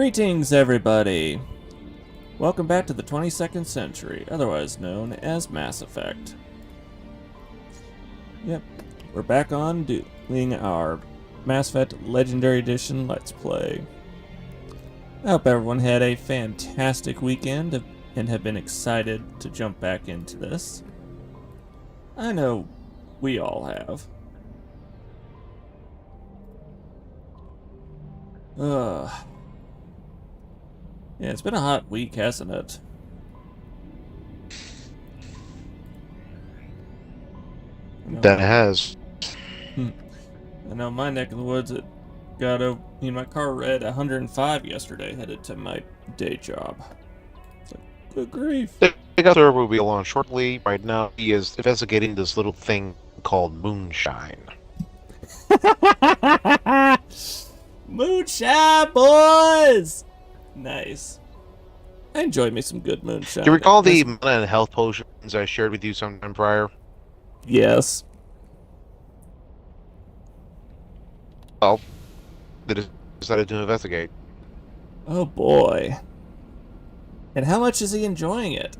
Greetings, everybody! Welcome back to the 22nd century, otherwise known as Mass Effect. Yep, we're back on doing our Mass Effect Legendary Edition Let's Play. I hope everyone had a fantastic weekend and have been excited to jump back into this. I know we all have. Yeah, it's been a hot week, hasn't it? That has. I know my neck of the woods, it got my car read 105 yesterday, headed to my day job. It's like, good grief. The other will be along shortly. Right now, he is investigating this little thing called moonshine. Moonshine, boys! Nice. I enjoyed me some good moonshine. Do you recall the mana and health potions I shared with you sometime prior? Yes. Well, they decided to investigate. Oh boy. And how much is he enjoying it?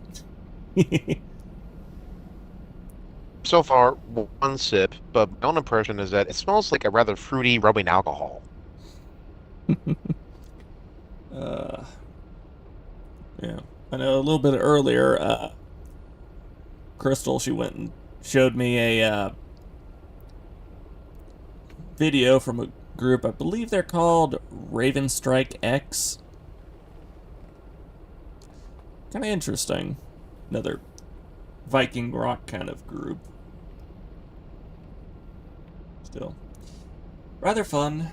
So far, one sip, but my own impression is that it smells like a rather fruity rubbing alcohol. Yeah. I know a little bit earlier, Crystal, she went and showed me a video from a group, I believe they're called Ravenstrike X. Kind of interesting. Another Viking rock kind of group. Still, rather fun.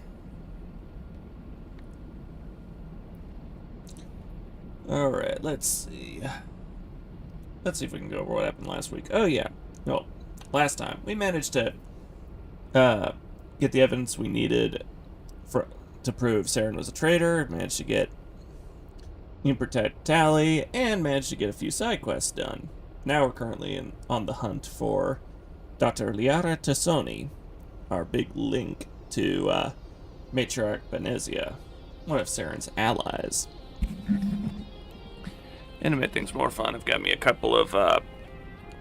Alright, let's see. Let's see if we can go over what happened last week. Oh, yeah. No, last time. We managed to get the evidence we needed to prove Saren was a traitor, managed to get protect Tally, and managed to get a few side quests done. Now we're currently on the hunt for Dr. Liara Tassoni, our big link to Matriarch Benezia, one of Saren's allies. And to make things more fun, I've got me a couple of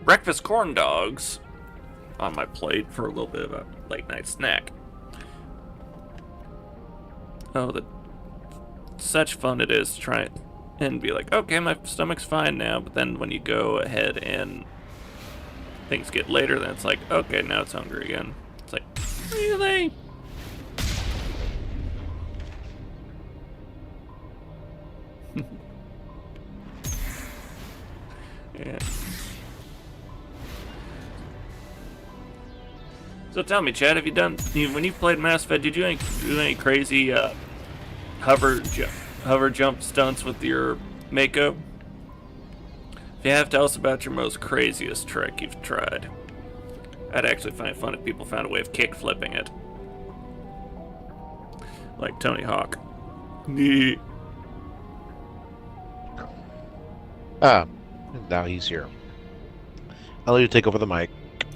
breakfast corn dogs on my plate for a little bit of a late night snack. Oh, such fun it is to try and be like, okay, my stomach's fine now, but then when you go ahead and things get later, then it's like, okay, now it's hungry again. It's like, really? Yeah. So tell me, Chad, have you done, when you've played Mass Effect, did you do any crazy hover jump stunts with your Mako? If you have, tell us about your most craziest trick you've tried. I'd actually find it fun if people found a way of kick flipping it. Like Tony Hawk. Now he's here. I'll let you take over the mic.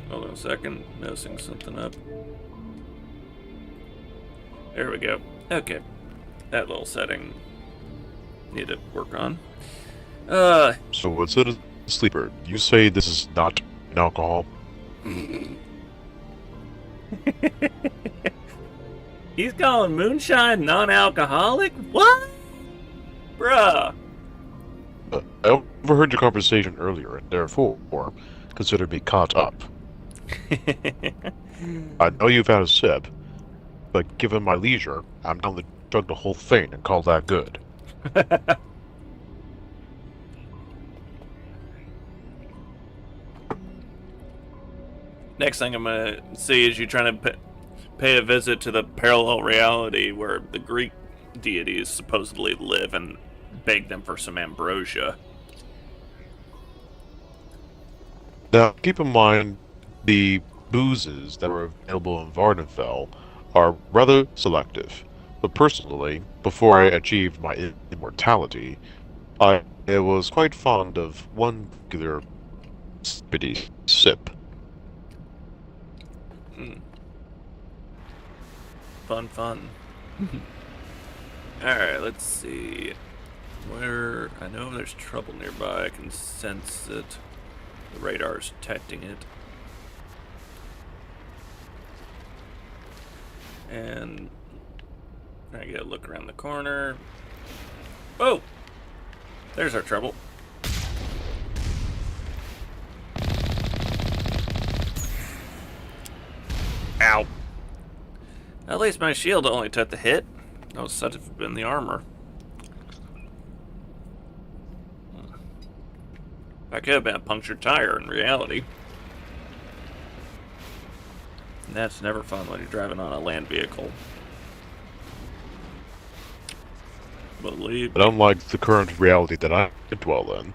Hold on a second, noticing something up. There we go. Okay. That little setting need to work on. So instead of sleeper, you say this is not an alcohol? He's calling moonshine non-alcoholic? What? Bruh. I overheard your conversation earlier, and therefore consider me caught up. I know you've had a sip, but given my leisure, I'm down to chug the whole thing and call that good. Next thing I'm gonna see is you trying to pay a visit to the parallel reality where the Greek deities supposedly live and beg them for some ambrosia. Now, keep in mind, the boozes that are available in Vardenfell are rather selective. But personally, before I achieved my immortality, I was quite fond of one particular spittty sip. Fun. Alright, let's see. Where... I know there's trouble nearby. I can sense it. The radar's detecting it. And... I gotta look around the corner. Oh! There's our trouble. Ow. At least my shield only took the hit. That was such have been the armor. That could have been a punctured tire in reality. And that's never fun when you're driving on a land vehicle. Believe. But unlike the current reality that I dwell in,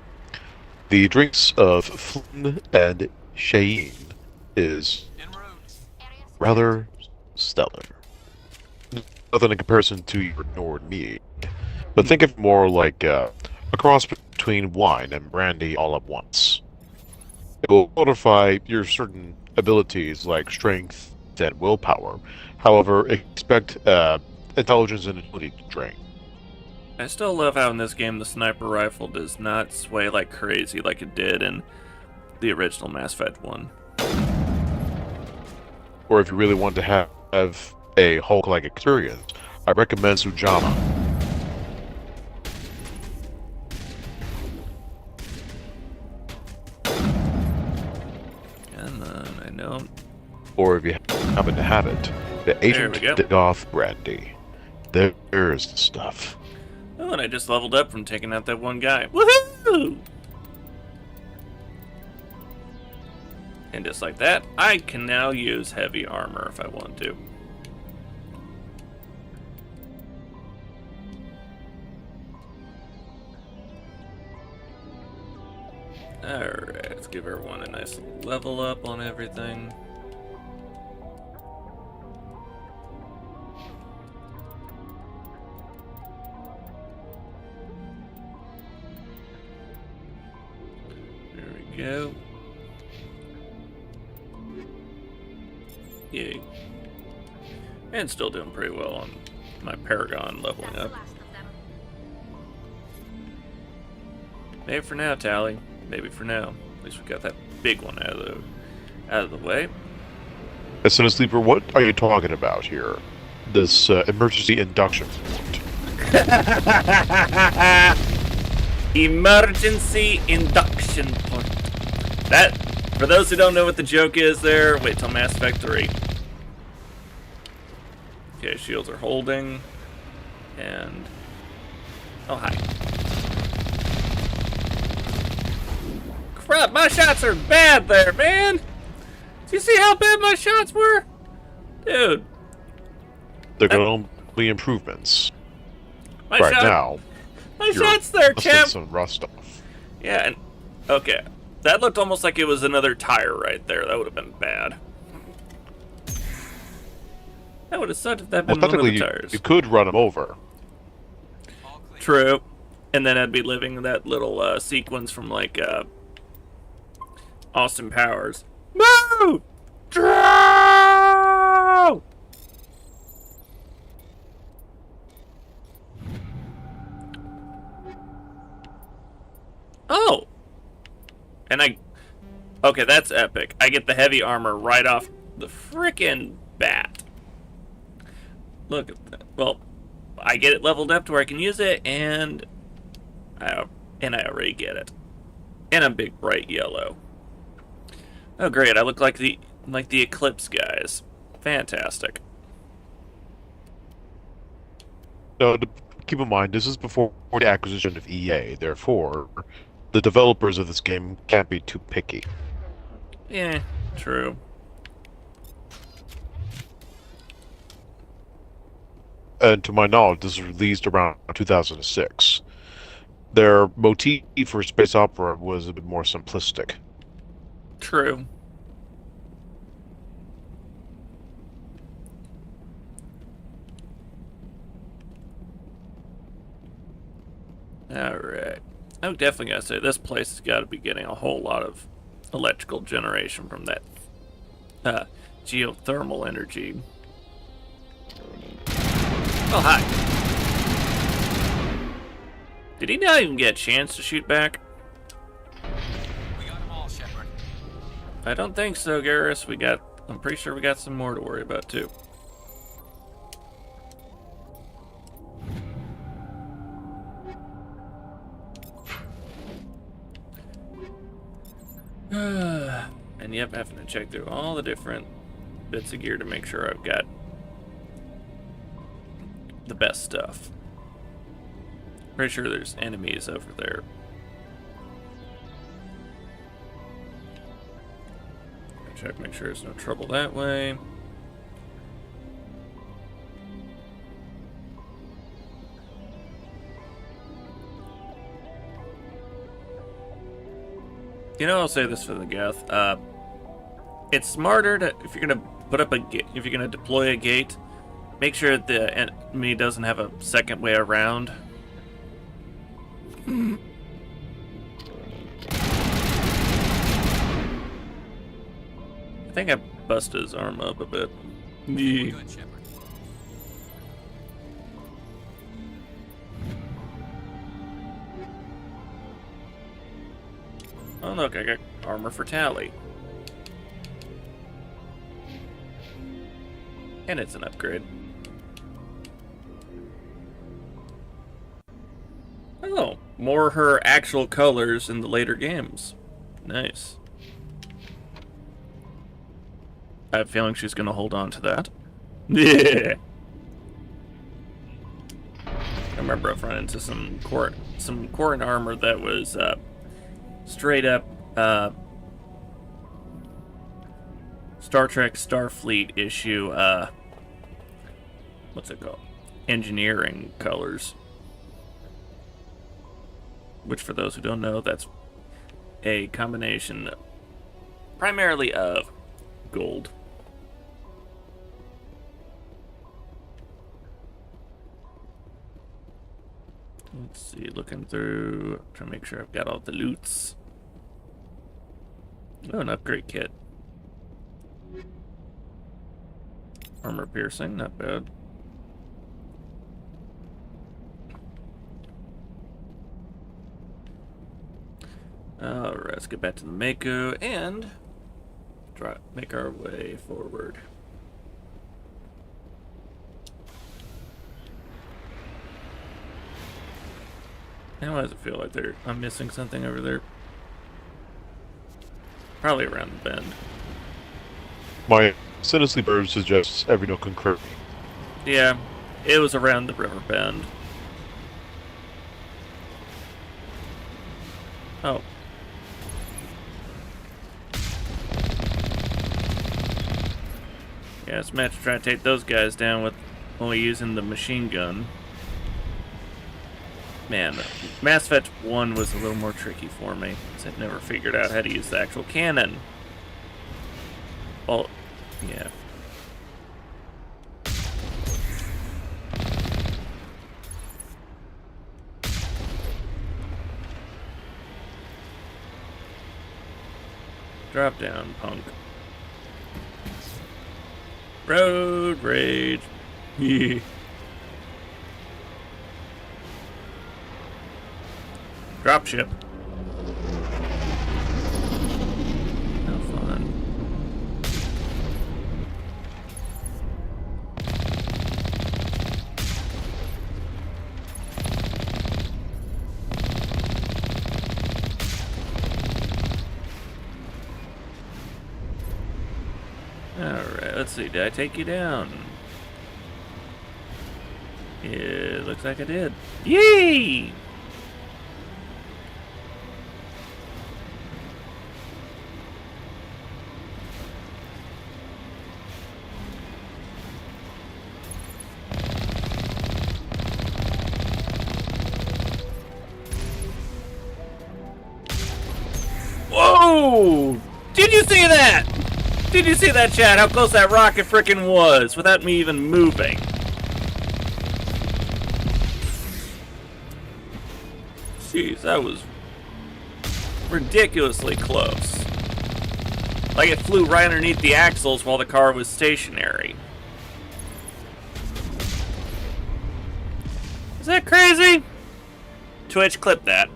the drinks of Flynn and Cheyenne is rather stellar. Nothing in comparison to your Nord mead. But think of it more like a cross between wine and brandy all at once. It will modify your certain abilities like strength and willpower. However, expect intelligence and agility to drain. I still love how in this game the sniper rifle does not sway like crazy like it did in the original Mass Effect 1. Or if you really want to have a Hulk-like experience, I recommend Sujama. And then I know. Or if you happen to have it, the Agent Goth Brandy. There's the stuff. Oh, and I just leveled up from taking out that one guy. Woohoo! And just like that, I can now use heavy armor if I want to. Alright, let's give everyone a nice level up on everything. There we go. Yay. And still doing pretty well on my Paragon leveling up. Maybe for now, Tally. Maybe for now. At least we got that big one out of the way. Son of Sleeper, what are you talking about here? This emergency induction point. Emergency induction point. That, for those who don't know what the joke is there, wait till Mass Effect 3. Okay, shields are holding. And... oh, hi. Crap, my shots are bad there, man! Do you see how bad my shots were? Dude. They're going to be improvements. My right now. My shots there, champ! Some rust off. Yeah, and... okay. That looked almost like it was another tire right there. That would have been bad. That would have sucked if that had been one of the tires. You could run them over. True. And then I'd be living that little sequence from, like, Austin Powers. Move! Draw! Oh! And okay, that's epic. I get the heavy armor right off the frickin' bat. Look at that. Well, I get it leveled up to where I can use it, and I already get it. And I'm big bright yellow. Oh great, I look like the Eclipse guys. Fantastic. Now, keep in mind, this is before the acquisition of EA, therefore, the developers of this game can't be too picky. Yeah, true. And to my knowledge, this was released around 2006. Their motif for space opera was a bit more simplistic. True. Alright. I'm definitely gotta say, this place has got to be getting a whole lot of electrical generation from that geothermal energy. Oh, hi. Did he not even get a chance to shoot back? We got them all, Shepard. I don't think so, Garrus. I'm pretty sure we got some more to worry about, too. And yep, having to check through all the different bits of gear to make sure I've got the best stuff. Pretty sure there's enemies over there. Check, make sure there's no trouble that way. You know, I'll say this for the Geth. It's smarter to, if you're gonna put up if you're gonna deploy a gate, make sure the enemy doesn't have a second way around. I think I busted his arm up a bit. Yeah. Good, Shepard. Oh look, I got armor for Tally. And it's an upgrade. Oh, more her actual colors in the later games. Nice. I have a feeling she's going to hold on to that. Yeah. I remember I've run into some Quarren armor that was straight up Star Trek Starfleet issue, what's it called? Engineering colors. Which, for those who don't know, that's a combination primarily of gold. Let's see, looking through, trying to make sure I've got all the loots. Oh, an upgrade kit. Armor piercing, not bad. Alright, let's get back to the Mako and make our way forward. Now, why does it feel like I'm missing something over there? Probably around the bend. My Sinister Bird suggests every nook and cranny. Yeah, it was around the river bend. Oh. Yeah, it's meant to try to take those guys down with only using the machine gun. Man, Mass Effect 1 was a little more tricky for me, because I'd never figured out how to use the actual cannon. Well, yeah. Drop down, punk. Road rage. Yeah. Dropship. How fun. Alright, let's see. Did I take you down? It looks like I did. Yay! Whoa! Did you see that? Did you see that, chat? How close that rocket frickin' was without me even moving? Jeez, that was ridiculously close. Like it flew right underneath the axles while the car was stationary. Is that crazy? Twitch, clip that.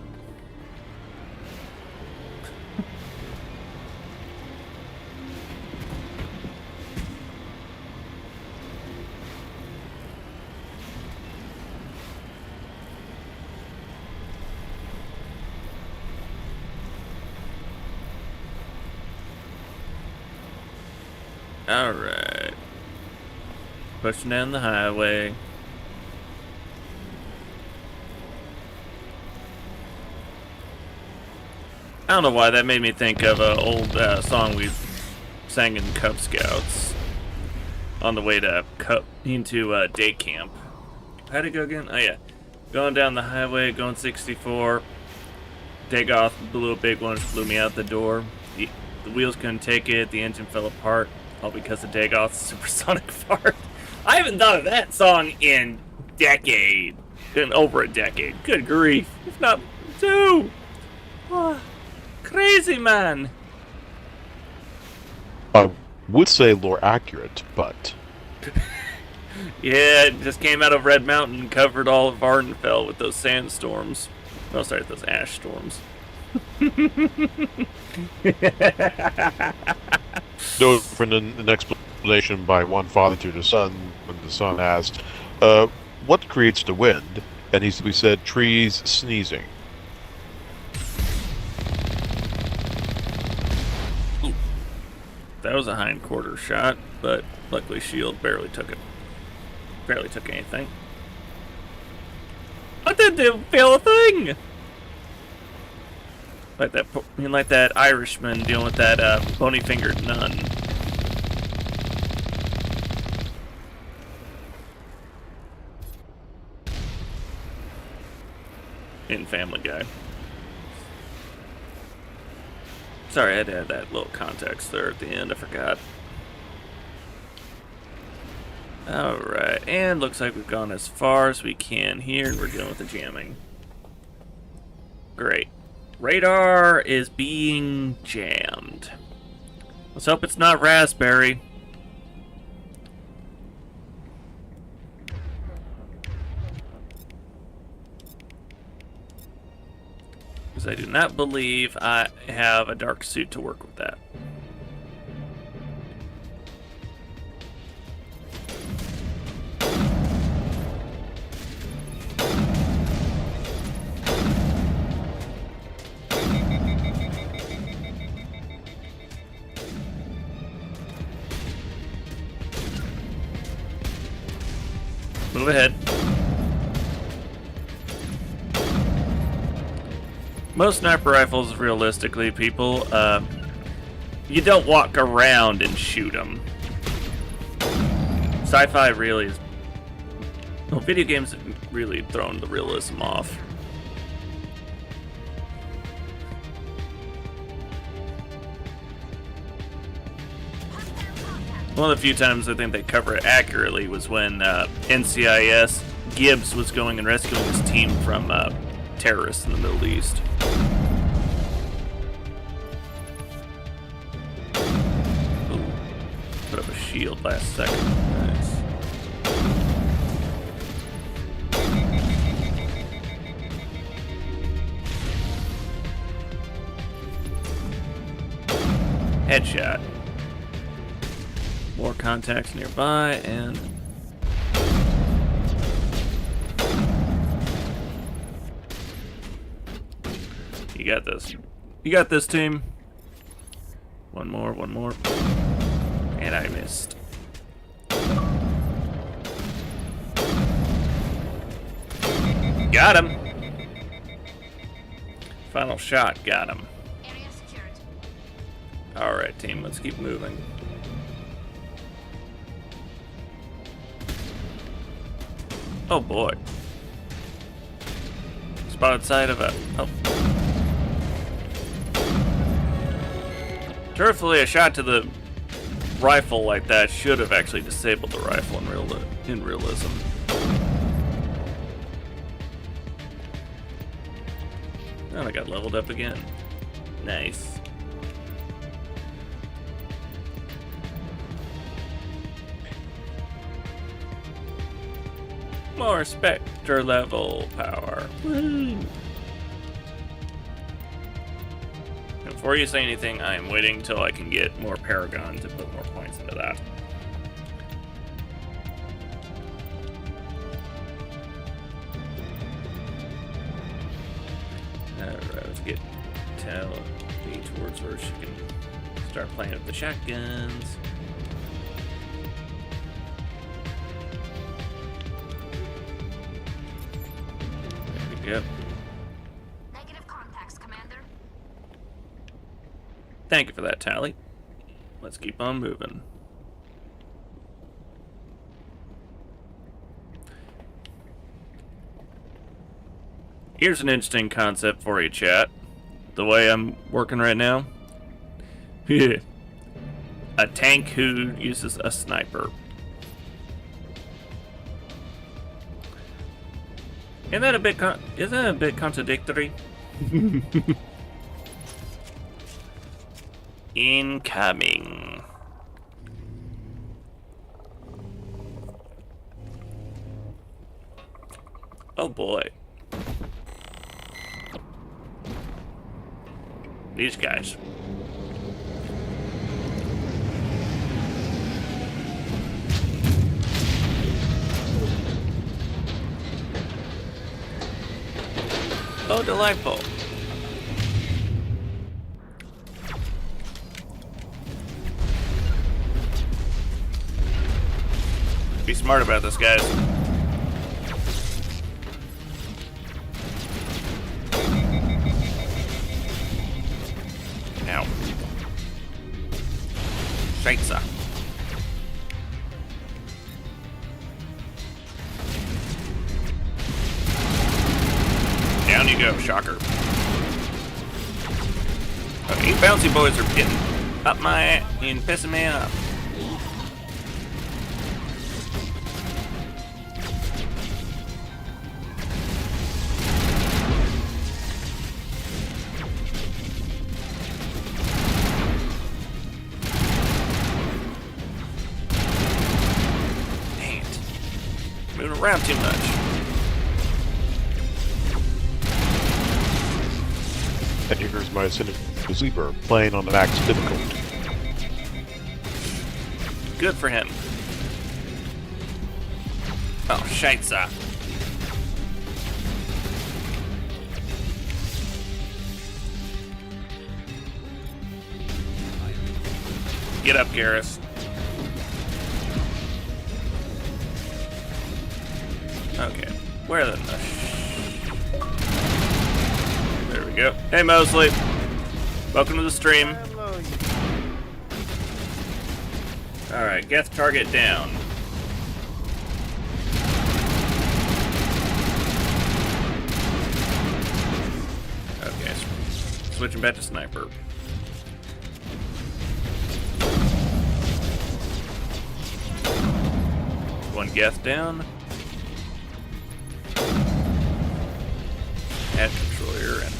Alright. Pushing down the highway. I don't know why that made me think of an old song we sang in Cub Scouts on the way to into day camp. How'd it go again? Oh yeah. Going down the highway, going 64. Dagoth blew a big one, flew me out the door. The wheels couldn't take it, the engine fell apart. All because of Dagoth's supersonic fart. I haven't thought of that song in over a decade. Good grief. If not two. Oh, crazy man. I would say lore accurate, but Yeah, it just came out of Red Mountain and covered all of Vardenfell with those sandstorms. Oh, sorry, those ash storms. no different than an explanation by one father to the son when the son asked, what creates the wind? And we said, trees sneezing. Ooh. That was a hind quarter shot, but luckily Shield barely took it. Barely took anything. I didn't feel a thing! Like that Irishman dealing with that bony-fingered nun. In Family Guy. Sorry, I had to add that little context there at the end. I forgot. Alright, and looks like we've gone as far as we can here, and we're dealing with the jamming. Great. Radar is being jammed. Let's hope it's not Raspberry. Because I do not believe I have a dark suit to work with that. Move ahead. Most sniper rifles, realistically, people, you don't walk around and shoot them. Sci-fi really is... Well, video games have really thrown the realism off. One of the few times I think they cover it accurately was when NCIS Gibbs was going and rescuing his team from terrorists in the Middle East. Ooh, put up a shield last second. Nice. Headshot. More contacts nearby, and... You got this. You got this, team. One more, one more. And I missed. Got him! Final shot, got him. Alright, team, let's keep moving. Oh boy. Spotted side of a... Oh. Truthfully, a shot to the rifle like that should have actually disabled the rifle in realism. And I got leveled up again. Nice. More Spectre level power. Woo! Before you say anything, I am waiting until I can get more Paragon to put more points into that. Alright, let's get Tally towards where she can start playing with the shotguns. There we go. Negative contacts, Commander. Thank you for that, Tally. Let's keep on moving. Here's an interesting concept for you, chat. The way I'm working right now. A tank who uses a sniper. Isn't that a bit contradictory? Incoming. Oh boy. These guys. Oh, delightful. Be smart about this, guys. Now. Scheiße. Down you go, shocker. Okay, you bouncy boys are getting up my ass and pissing me off. Dang it. Moving around too much. And here's my cynical Zebra playing on the max difficulty. Good for him. Oh, scheisse. Get up, Garrus. Okay, where the... There we go. Hey, Mosley. Welcome to the stream. Alright, get the target down. Okay, switching back to sniper. One Geth down. Add controller and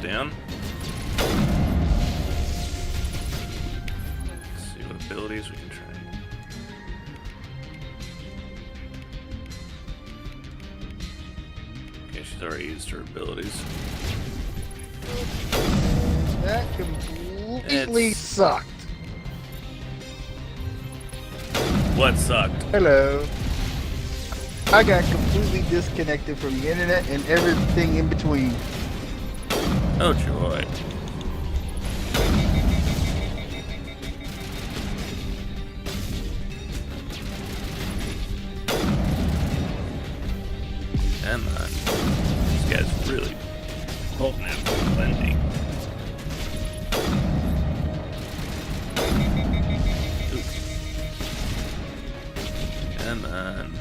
down. Let's see what abilities we can try. Okay, she's already used her abilities. That completely sucked. What sucked? Hello. I got completely disconnected from the internet and everything in between. Oh joy. Come on. This guy's really holding out for plenty. Come on.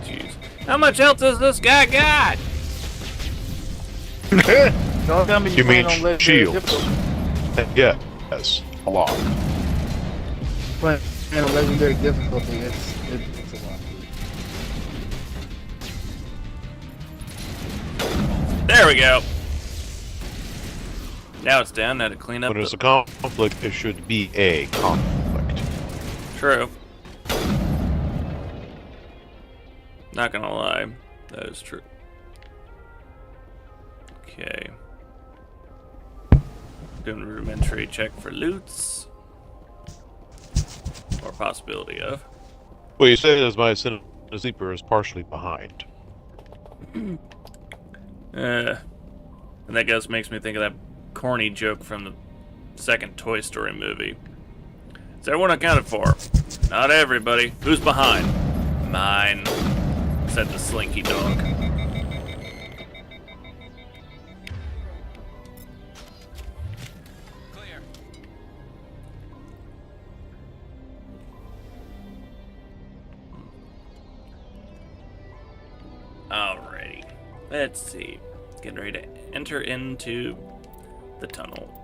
Jeez. How much health does this guy got? Don't tell me You mean plan on letting shields? difficult. Yes, a lot. But And a legendary difficulty, it's a lot. There we go. Now it's down. Now to clean up When there's the... a conflict, it should be a conflict. True. Not gonna lie. That is true. Okay. Doing a rudimentary check for loots. Or possibility of. Well, you say as my Sin Sleeper is partially behind. And that guess makes me think of that corny joke from the second Toy Story movie. Is everyone accounted for? Not everybody. Who's behind? Mine, said the slinky dog. Clear. Alrighty. Let's see. Getting ready to enter into the tunnel.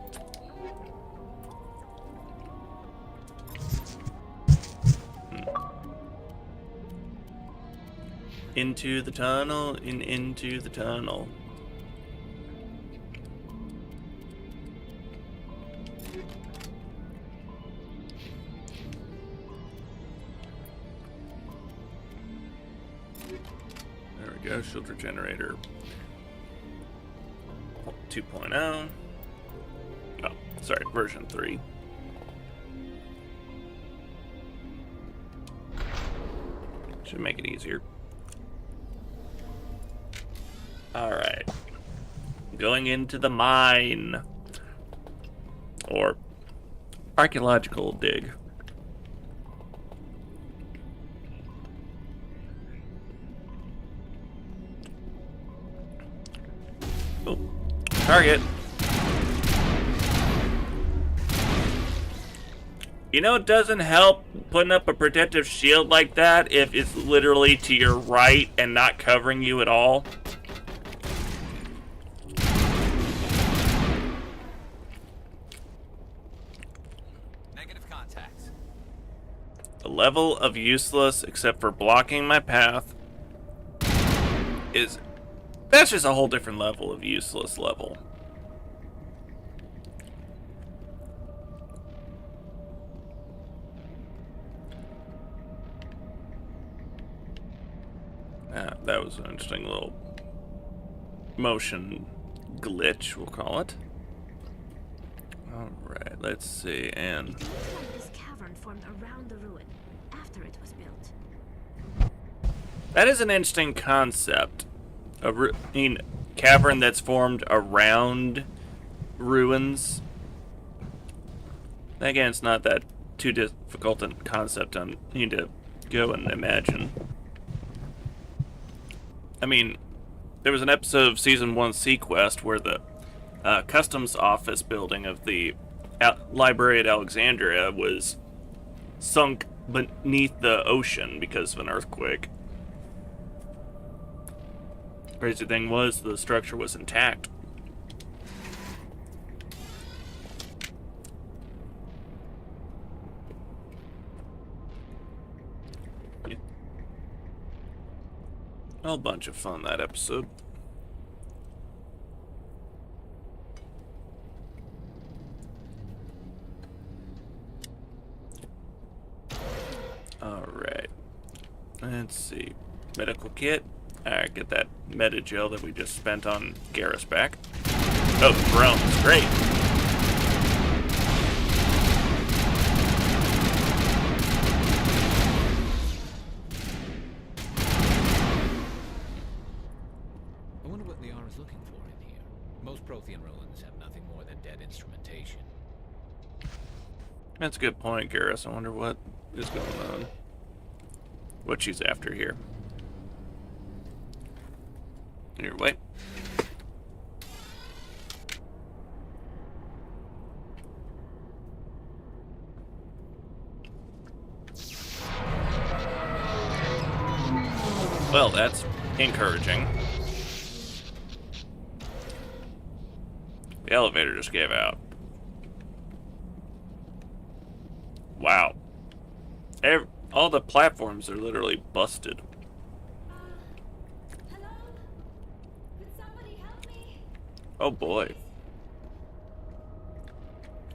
Into the tunnel, into the tunnel. There we go, shield regenerator 2.0. Oh, sorry, version 3. Should make it easier. Alright. Going into the mine. Or archaeological dig. Oh, target. You know, it doesn't help putting up a protective shield like that if it's literally to your right and not covering you at all. Negative contacts. The level of useless except for blocking my path is... That's just a whole different level of useless level. That was an interesting little motion glitch, we'll call it. Alright, let's see, and... This cavern formed around the ruin after it was built. that is an interesting concept. Cavern that's formed around ruins. Again, it's not that too difficult a concept I need to go and imagine. I mean, there was an episode of Season 1 Sequest where the customs office building of the library at Alexandria was sunk beneath the ocean because of an earthquake. Crazy thing was, the structure was intact. Yeah. A whole bunch of fun that episode. Alright. Let's see. Medical kit. Alright, get that meta gel that we just spent on Garrus back. Oh, drones. Great. I wonder what Liara's looking for in here. Most Prothean ruins have nothing more than dead instrumentation. That's a good point, Garrus. I wonder what is going on. What she's after here. Here, wait. Well, that's encouraging. The elevator just gave out. Wow. All the platforms are literally busted. Hello? Could somebody help me? Oh boy.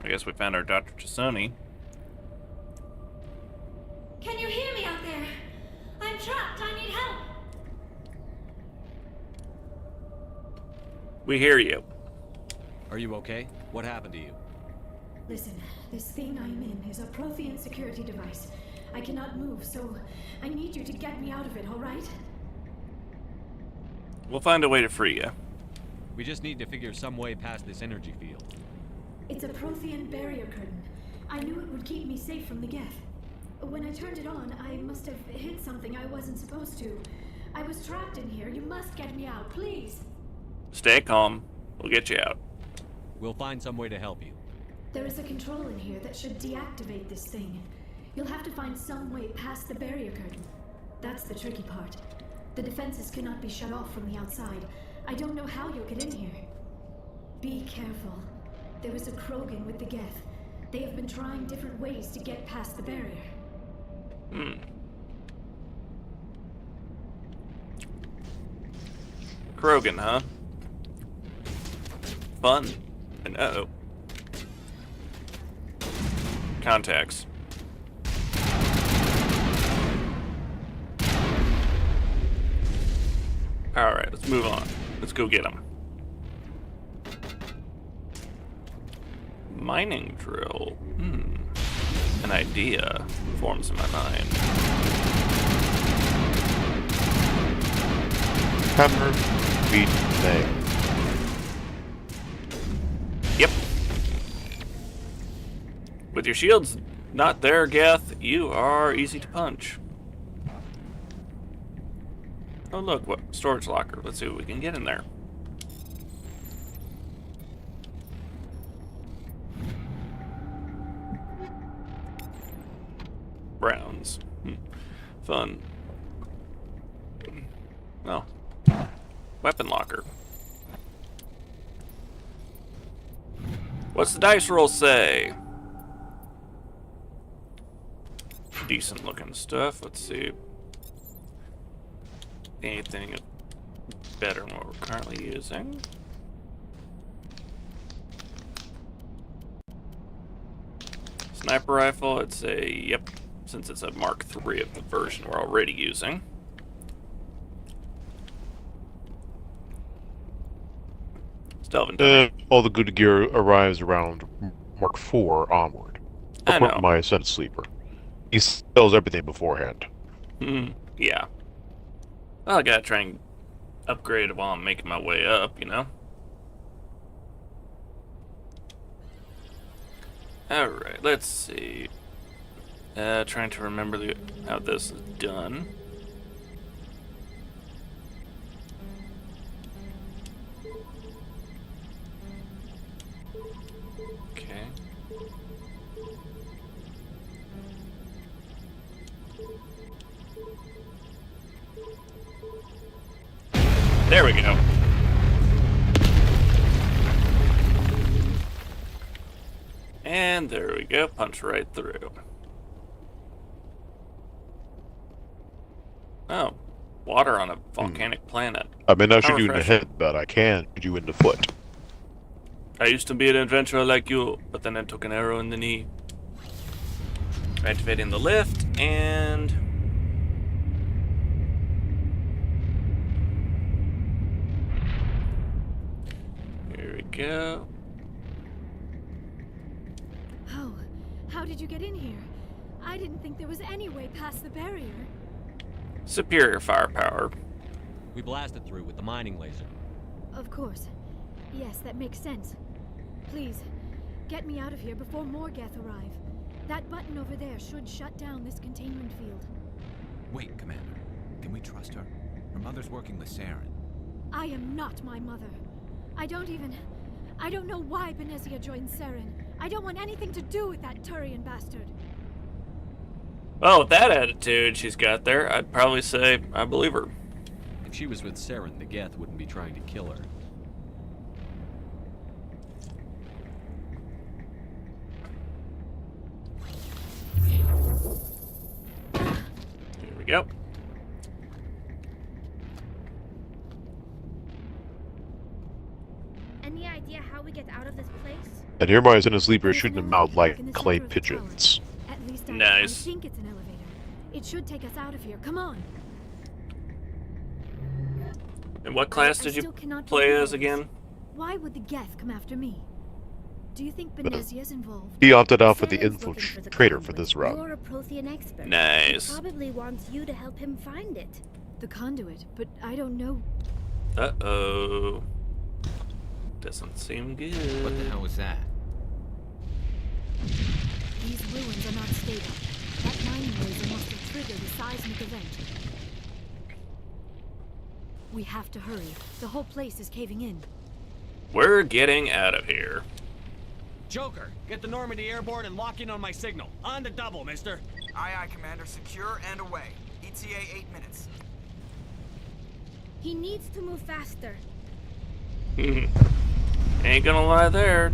I guess we found our Dr. Chisoni. Can you hear me out there? I'm trapped. I need help. We hear you. Are you okay? What happened to you? Listen, this thing I'm in is a Prothean security device. I cannot move, so I need you to get me out of it, all right? We'll find a way to free you. We just need to figure some way past this energy field. It's a Prothean barrier curtain. I knew it would keep me safe from the Geth. When I turned it on, I must have hit something I wasn't supposed to. I was trapped in here. You must get me out, please. Stay calm. We'll get you out. We'll find some way to help you. There is a control in here that should deactivate this thing. You'll have to find some way past the barrier curtain. That's the tricky part. The defenses cannot be shut off from the outside. I don't know how you'll get in here. Be careful. There is a Krogan with the Geth. They have been trying different ways to get past the barrier. Krogan, huh? Fun. And uh-oh. Contacts. Alright, let's move on. Let's go get them. Mining drill. An idea forms in my mind. Hammer, beat, nail. Yep. With your shields not there, Geth, you are easy to punch. Oh look, what storage locker. Let's see what we can get in there. Browns. Fun. Oh. Weapon locker. What's the dice roll say? Decent looking stuff. Let's see. Anything better than what we're currently using? Sniper rifle, I'd say yep, since it's a Mark III of the version we're already using. Still haven't done it. All the good gear arrives around Mark IV onward. I know. My Ascent Sleeper. He sells everything beforehand. Yeah. Well, I gotta try and upgrade it while I'm making my way up, you know? Alright, let's see. Trying to remember how this is done. Okay. There we go. And there we go, punch right through. Oh, water on a volcanic planet. I may not How shoot you in the refreshing. head, but I can shoot you in the foot. I used to be an adventurer like you, but then I took an arrow in the knee. Activating the lift, and... here we go. Oh, how did you get in here? I didn't think there was any way past the barrier. Superior firepower. We blasted through with the mining laser. Of course. Yes, that makes sense. Please, get me out of here before more Geth arrive. That button over there should shut down this containment field. Wait, Commander. Can we trust her? Her mother's working with Saren. I am not my mother. I don't know why Benezia joined Saren. I don't want anything to do with that Turian bastard. Well, with that attitude she's got there, I'd probably say I believe her. If she was with Saren, the Geth wouldn't be trying to kill her. Yep. Any idea how we get out of this place? And here my in a sleeper There's shooting an them out elevator like in the clay center of the tower. pigeons. At least I Nice. think it's an elevator. It should take us out of here. Come on. And what class I did you still cannot play believe as this. again? Why would the Geth come after me? Do you think Benezia's involved? He opted out for the Saren's looking for the infiltrator for conduit. this round. You're a Prothean expert. Nice. He probably wants you to help him find it. The conduit, but I don't know. Uh-oh. Doesn't seem good. What the hell was that? These ruins are not stable. That mining laser must have triggered a seismic event. We have to hurry. The whole place is caving in. We're getting out of here. Joker, get the Normandy airborne and lock in on my signal. On the double, mister. Aye, aye, Commander. Secure and away. ETA 8 minutes. He needs to move faster. Ain't gonna lie there.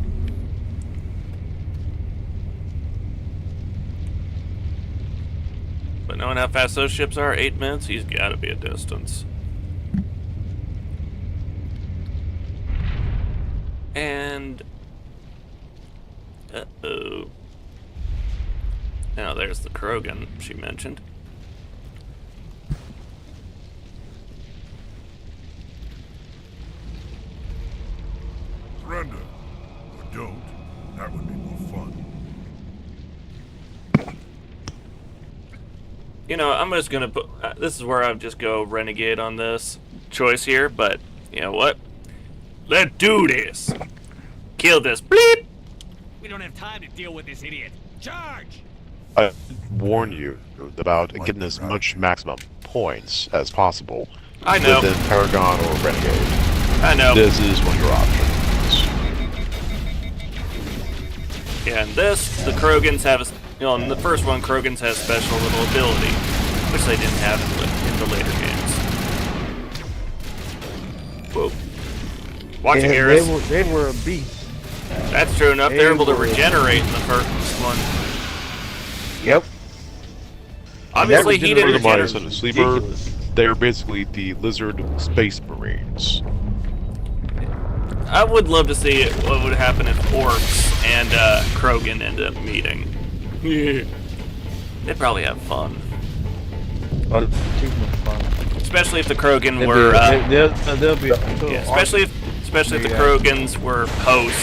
But knowing how fast those ships are, 8 minutes, he's gotta be a distance. And... uh-oh. Now there's the Krogan she mentioned. Surrender. Or don't. That would be more fun. You know, I'm just gonna put... this is where I'll just go renegade on this choice here, but you know what? Let's do this! Kill this bleep! We don't have time to deal with this idiot. Charge! I warn you about getting as much maximum points as possible. I know. Within Paragon or Renegade. I know. This is one of your options. Yeah, and this, the Krogans have, you know, in the first one, Krogans has special little ability, which they didn't have in the later games. Whoa. Watch it, Garrus. They were a beast. That's true enough. They're able to regenerate in the first one. Yep. Obviously, he didn't Furthermore, regenerate. in a sleeper, they're basically the lizard space marines. I would love to see what would happen if Orcs and Krogan end up meeting. They'd probably have fun. Especially if the Krogan were... they'll be... yeah, especially if the Krogans were post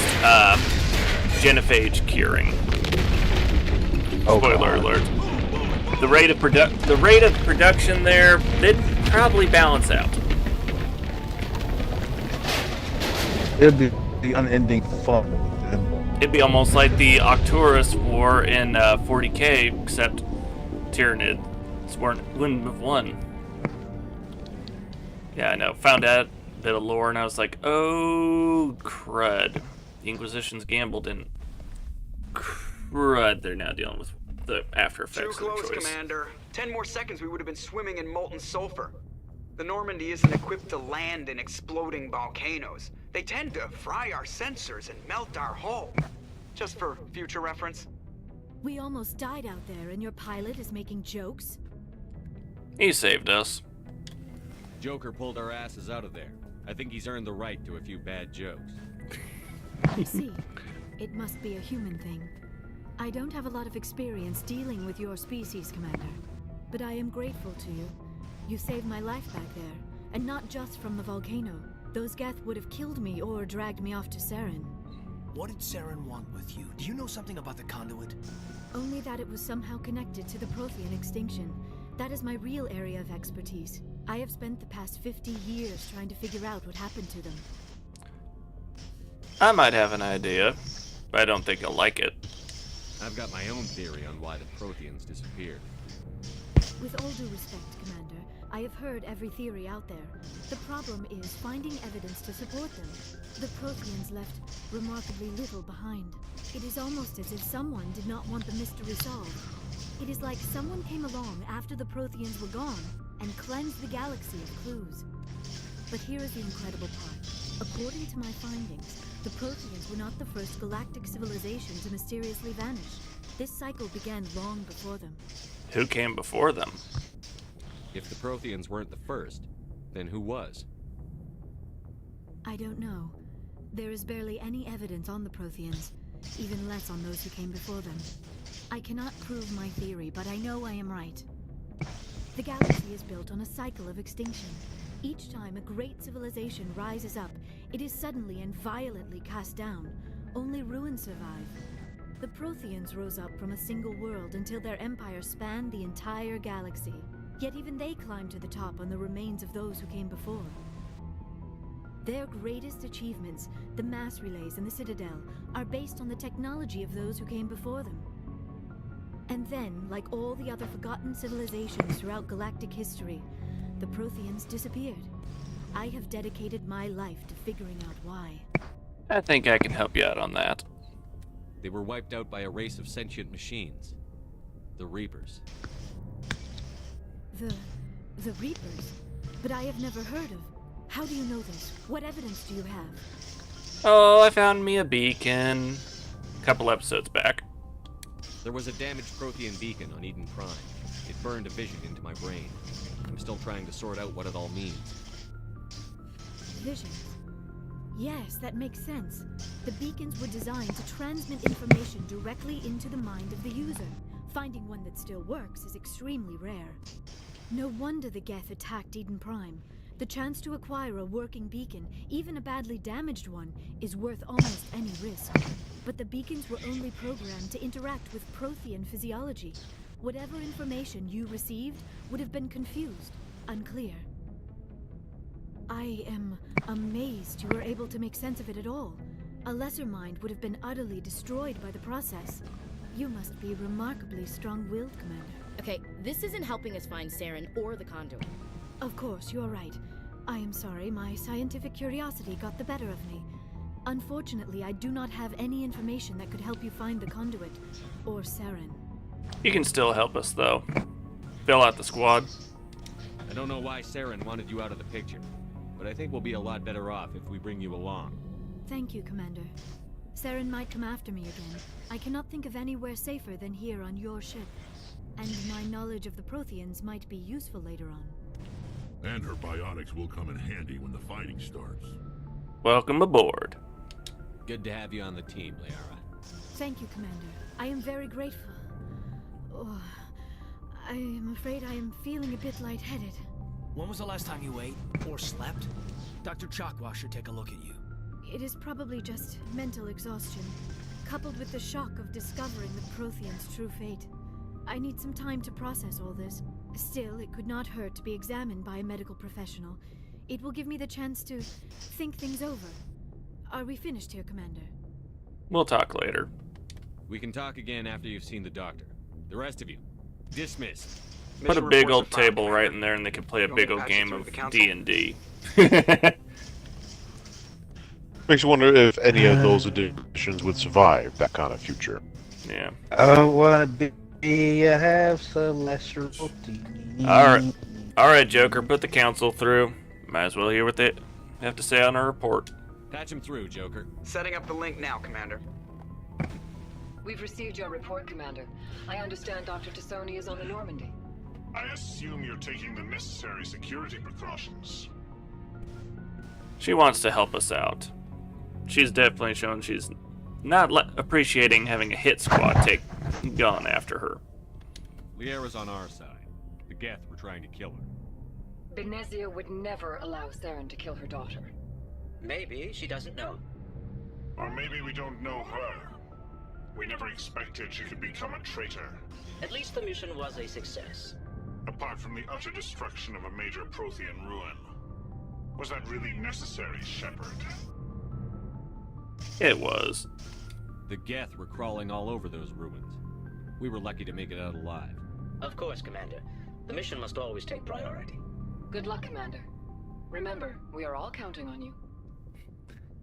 genophage curing. Spoiler alert. The rate of production there, they'd probably balance out. It'll be the unending fun. It'd be almost like the Arcturus War in 40k, except Tyranids wouldn't have won. Yeah, I know. Found out a bit of lore, and I was like, oh, crud. The Inquisition's gambled, and crud, they're now dealing with the after effects Too of close, the choice. Commander. 10 more seconds, we would have been swimming in molten sulfur. The Normandy isn't equipped to land in exploding volcanoes. They tend to fry our sensors and melt our hull. Just for future reference. We almost died out there, and your pilot is making jokes? He saved us. Joker pulled our asses out of there. I think he's earned the right to a few bad jokes. I see. It must be a human thing. I don't have a lot of experience dealing with your species, Commander. But I am grateful to you. You saved my life back there, and not just from the volcano. Those Geth would have killed me or dragged me off to Saren. What did Saren want with you? Do you know something about the conduit? Only that it was somehow connected to the Prothean extinction. That is my real area of expertise. I have spent the past 50 years trying to figure out what happened to them. I might have an idea, but I don't think you'll like it. I've got my own theory on why the Protheans disappeared. With all due respect, Commander, I have heard every theory out there. The problem is finding evidence to support them. The Protheans left remarkably little behind. It is almost as if someone did not want the mystery solved. It is like someone came along after the Protheans were gone and cleansed the galaxy of clues. But here is the incredible part. According to my findings, the Protheans were not the first galactic civilization to mysteriously vanish. This cycle began long before them. Who came before them? If the Protheans weren't the first, then who was? I don't know. There is barely any evidence on the Protheans, even less on those who came before them. I cannot prove my theory, but I know I am right. The galaxy is built on a cycle of extinction. Each time a great civilization rises up, it is suddenly and violently cast down. Only ruins survive. The Protheans rose up from a single world until their empire spanned the entire galaxy. Yet even they climbed to the top on the remains of those who came before. Their greatest achievements, the mass relays and the Citadel, are based on the technology of those who came before them. And then, like all the other forgotten civilizations throughout galactic history, the Protheans disappeared. I have dedicated my life to figuring out why. I think I can help you out on that. They were wiped out by a race of sentient machines. The Reapers. The Reapers? But I have never heard of. How do you know this? What evidence do you have? Oh, I found me a beacon a couple episodes back. There was a damaged Prothean beacon on Eden Prime. It burned a vision into my brain. I'm still trying to sort out what it all means. Visions? Yes, that makes sense. The beacons were designed to transmit information directly into the mind of the user. Finding one that still works is extremely rare. No wonder the Geth attacked Eden Prime. The chance to acquire a working beacon, even a badly damaged one, is worth almost any risk. But the beacons were only programmed to interact with Prothean physiology. Whatever information you received would have been confused, unclear. I am amazed you were able to make sense of it at all. A lesser mind would have been utterly destroyed by the process. You must be remarkably strong-willed, Commander. Okay, this isn't helping us find Saren or the conduit. Of course, you are right. I am sorry, my scientific curiosity got the better of me. Unfortunately, I do not have any information that could help you find the conduit, or Saren. You can still help us, though. Fill out the squad. I don't know why Saren wanted you out of the picture, but I think we'll be a lot better off if we bring you along. Thank you, Commander. Saren might come after me again. I cannot think of anywhere safer than here on your ship. And my knowledge of the Protheans might be useful later on. And her biotics will come in handy when the fighting starts. Welcome aboard. Good to have you on the team, Liara. Thank you, Commander. I am very grateful. Oh, I am afraid I am feeling a bit lightheaded. When was the last time you ate or slept? Dr. Chakwa should take a look at you. It is probably just mental exhaustion, coupled with the shock of discovering the Protheans' true fate. I need some time to process all this. Still, it could not hurt to be examined by a medical professional. It will give me the chance to think things over. Are we finished here, Commander? We'll talk later. We can talk again after you've seen the doctor. The rest of you, dismissed. Put a big old table right in there and they can play a big old game of D&D. Makes you wonder if any of those additions would survive that kind of future. Yeah. I wanna be, have some lesser Alright, Joker, put the council through. Might as well hear what they have to say on our report. Patch him through, Joker. Setting up the link now, Commander. We've received your report, Commander. I understand Dr. Tassoni is on the Normandy. I assume you're taking the necessary security precautions. She wants to help us out. She's definitely shown she's not appreciating having a hit squad gone after her. Liara's on our side. The Geth were trying to kill her. Benezia would never allow Saren to kill her daughter. Maybe she doesn't know. Or maybe we don't know her. We never expected she could become a traitor. At least the mission was a success. Apart from the utter destruction of a major Prothean ruin. Was that really necessary, Shepard? It was. The Geth were crawling all over those ruins. We were lucky to make it out alive. Of course, Commander. The mission must always take priority. Good luck, Commander. Remember, we are all counting on you.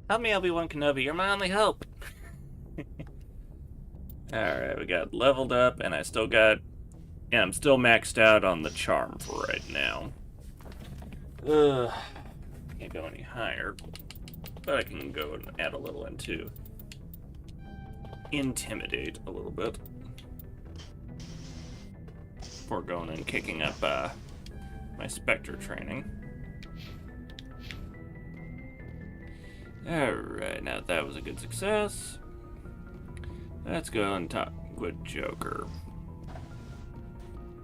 Help me, Obi-Wan Kenobi. You're my only hope. Alright, we got leveled up, and I still got... Yeah, I'm still maxed out on the charm for right now. Can't go any higher. But I can go and add a little into intimidate a little bit. Before going and kicking up my Spectre training. Alright, now that was a good success. Let's go and talk with Joker.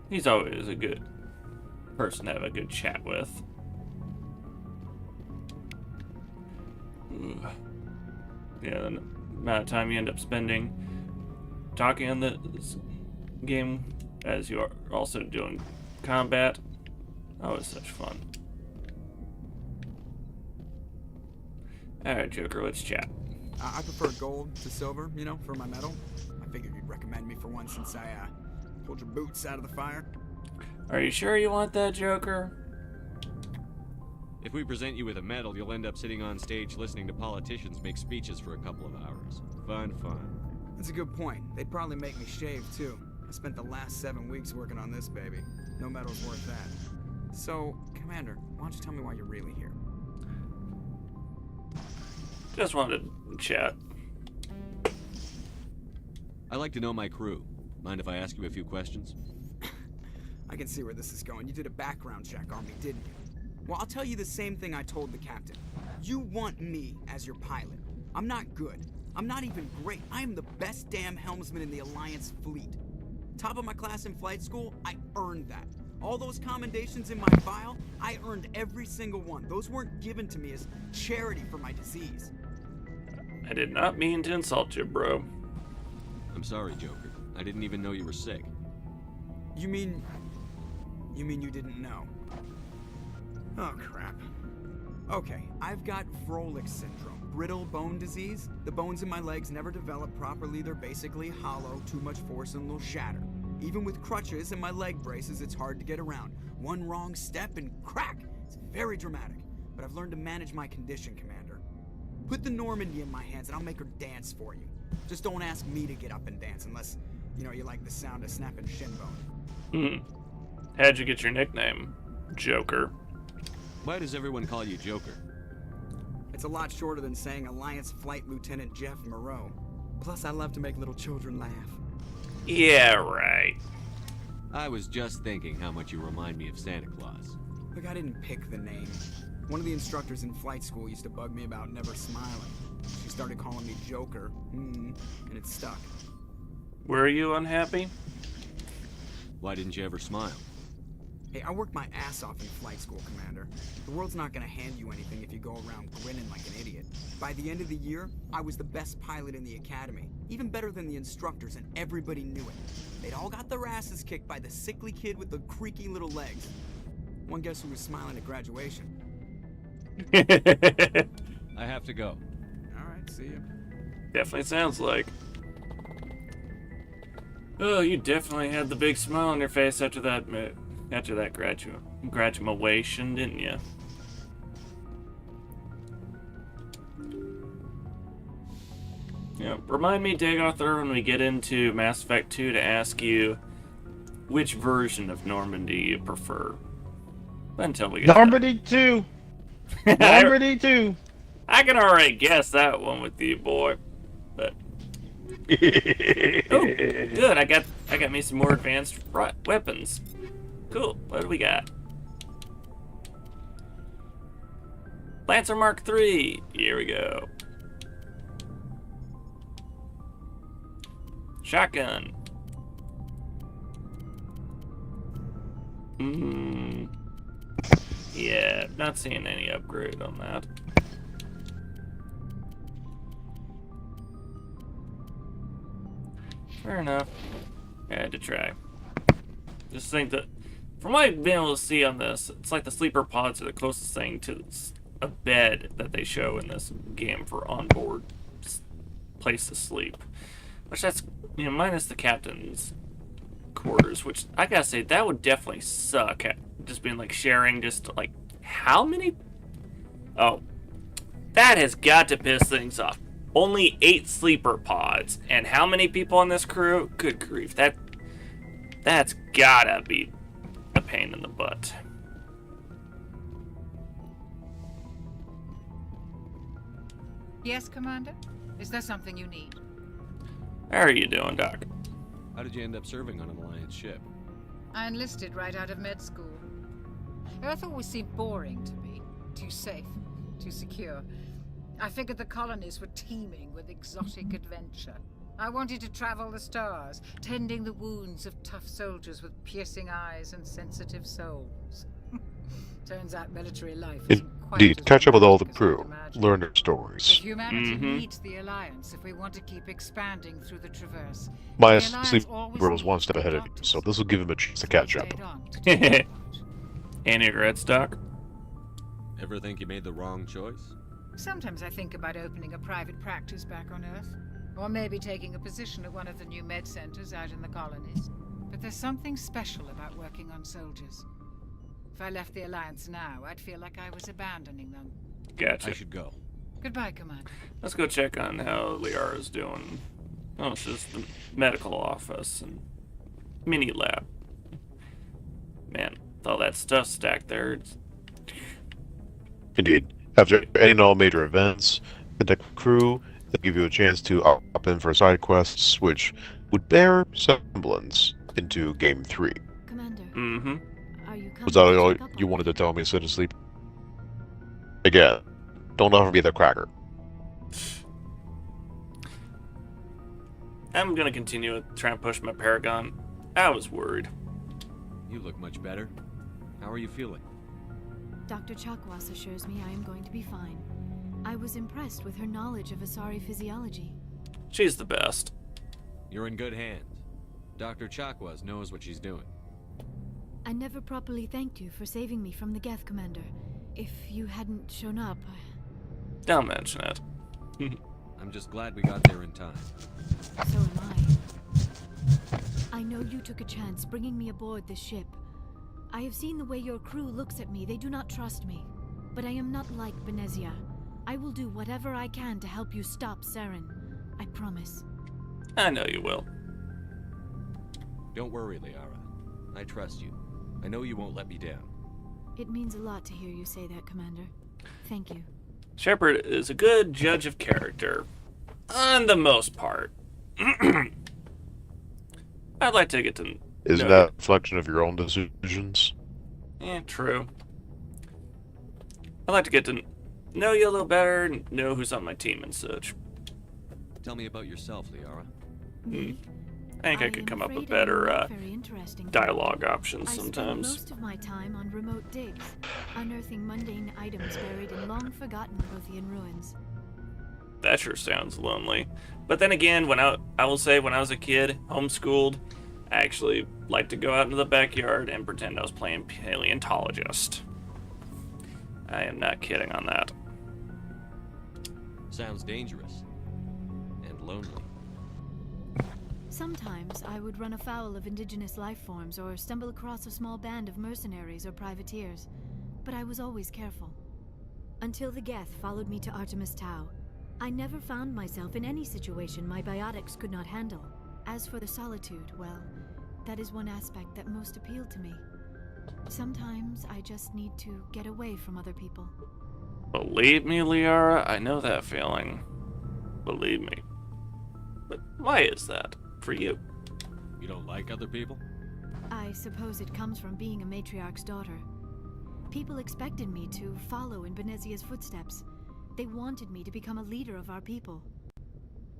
He's always a good person to have a good chat with. Ooh. Yeah, the amount of time you end up spending talking on this game as you are also doing combat. Oh, it's such fun. Alright, Joker, let's chat. I prefer gold to silver, you know, for my medal. I figured you'd recommend me for one since I pulled your boots out of the fire. Are you sure you want that, Joker? If we present you with a medal, you'll end up sitting on stage listening to politicians make speeches for a couple of hours. Fun, fun. That's a good point. They'd probably make me shave, too. I spent the last 7 weeks working on this baby. No medal's worth that. So, Commander, why don't you tell me why you're really here? Just wanted to chat. I like to know my crew. Mind if I ask you a few questions? I can see where this is going. You did a background check on me, didn't you? Well, I'll tell you the same thing I told the captain. You want me as your pilot. I'm not good. I'm not even great. I am the best damn helmsman in the Alliance fleet. Top of my class in flight school, I earned that. All those commendations in my file, I earned every single one. Those weren't given to me as charity for my disease. I did not mean to insult you, bro. I'm sorry, Joker. I didn't even know you were sick. You mean you didn't know? Oh, crap. Okay, I've got Froelich syndrome, brittle bone disease. The bones in my legs never develop properly. They're basically hollow, too much force and they'll shatter. Even with crutches and my leg braces, it's hard to get around. One wrong step and crack! It's very dramatic, but I've learned to manage my condition, Commander. Put the Normandy in my hands and I'll make her dance for you. Just don't ask me to get up and dance unless, you know, you like the sound of snapping shin bone. How'd you get your nickname, Joker? Why does everyone call you Joker? It's a lot shorter than saying Alliance Flight Lieutenant Jeff Moreau. Plus, I love to make little children laugh. Yeah, right. I was just thinking how much you remind me of Santa Claus. Look, I didn't pick the name. One of the instructors in flight school used to bug me about never smiling. She started calling me Joker, and it stuck. Were you unhappy? Why didn't you ever smile? Hey, I worked my ass off in flight school, Commander. The world's not gonna hand you anything if you go around grinning like an idiot. By the end of the year, I was the best pilot in the academy. Even better than the instructors, and everybody knew it. They'd all got their asses kicked by the sickly kid with the creaky little legs. One guess who was smiling at graduation? I have to go. Alright, see you. Definitely sounds like. Oh, you definitely had the big smile on your face after that graduation, didn't you? Yeah, remind me, Dagothar, when we get into Mass Effect 2 to ask you which version of Normandy you prefer. Until we get Normandy 2. Normandy 2. I can already guess that one with you, boy. But oh, good. I got me some more advanced weapons. Cool. What do we got? Lancer Mark III. Here we go. Shotgun. Yeah, not seeing any upgrade on that. Fair enough. I had to try. Just think that, from what I've been able to see on this, it's like the sleeper pods are the closest thing to a bed that they show in this game for onboard place to sleep. Which that's, you know, minus the captain's quarters, which I gotta say, that would definitely suck. Just being like sharing, just like, how many? Oh, that has got to piss things off. Only 8 sleeper pods, and how many people on this crew? Good grief, that's gotta be a pain in the butt. Yes, Commander? Is there something you need? How are you doing, Doc? How did you end up serving on an Alliance ship? I enlisted right out of med school. Earth always seemed boring to me. Too safe, too secure. I figured the colonies were teeming with exotic adventure. I wanted to travel the stars, tending the wounds of tough soldiers with piercing eyes and sensitive souls. Turns out military life isn't quite Indeed, as catch up with all the romantic as I'd crew, imagined. learn their But stories. humanity needs the Alliance if we want to keep expanding through the Traverse. My The Alliance sleep always was needs one step good ahead of you, doctors. so this will give him a chance to catch up. Stayed on to do their part. Any regrets, Doc? Ever think you made the wrong choice? Sometimes I think about opening a private practice back on Earth. Or maybe taking a position at one of the new med centers out in the colonies. But there's something special about working on soldiers. If I left the Alliance now, I'd feel like I was abandoning them. Gotcha. I should go. Goodbye, Commander. Let's go check on how Liara's doing. Oh, it's just the medical office and mini lab. Man, with all that stuff stacked there, it's... Indeed. After any and all major events, contact the crew, they'll give you a chance to opt in for side quests, which would bear semblance into Game 3. Commander, are you coming Was that to all check up you on wanted me? to tell me instead of sleep? Again, don't offer me the cracker. I'm gonna continue with trying to push my Paragon. I was worried. You look much better. How are you feeling? Dr. Chakwas assures me I am going to be fine. I was impressed with her knowledge of Asari physiology. She's the best. You're in good hands. Dr. Chakwas knows what she's doing. I never properly thanked you for saving me from the Geth, Commander. If you hadn't shown up, Don't mention it. I'm just glad we got there in time. so am I. I know you took a chance bringing me aboard this ship. I have seen the way your crew looks at me. They do not trust me. But I am not like Benezia. I will do whatever I can to help you stop Saren. I promise. I know you will. Don't worry, Liara. I trust you. I know you won't let me down. It means a lot to hear you say that, Commander. Thank you. Shepard is a good judge of character. On the most part. I'd like to get to Isn't know that a reflection of your own decisions? Yeah, true. I'd like to get to know you a little better, and know who's on my team and such. Tell me about yourself, Liara. I think I could come up with better dialogue options I spend sometimes. most of my time on remote digs, unearthing mundane items buried in long-forgotten Prothean ruins. That sure sounds lonely. But then again, when I will say when I was a kid, homeschooled, I actually liked to go out into the backyard and pretend I was playing paleontologist. I am not kidding on that. Sounds dangerous. And lonely. Sometimes I would run afoul of indigenous life forms or stumble across a small band of mercenaries or privateers, but I was always careful. Until the Geth followed me to Artemis Tau, I never found myself in any situation my biotics could not handle. As for the solitude, well, that is one aspect that most appealed to me. Sometimes I just need to get away from other people. Believe me, Liara, I know that feeling. Believe me. But why is that for you? You don't like other people? I suppose it comes from being a matriarch's daughter. People expected me to follow in Benezia's footsteps. They wanted me to become a leader of our people.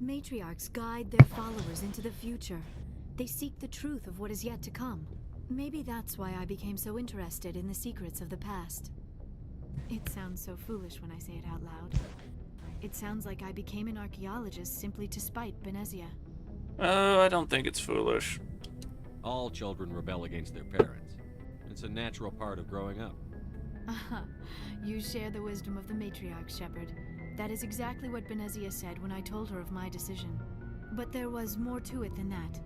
Matriarchs guide their followers into the future. They seek the truth of what is yet to come. Maybe that's why I became so interested in the secrets of the past. It sounds so foolish when I say it out loud. It sounds like I became an archaeologist simply to spite Benezia. Oh, I don't think it's foolish. All children rebel against their parents. It's a natural part of growing up. You share the wisdom of the matriarch, Shepard. That is exactly what Benezia said when I told her of my decision. But there was more to it than that.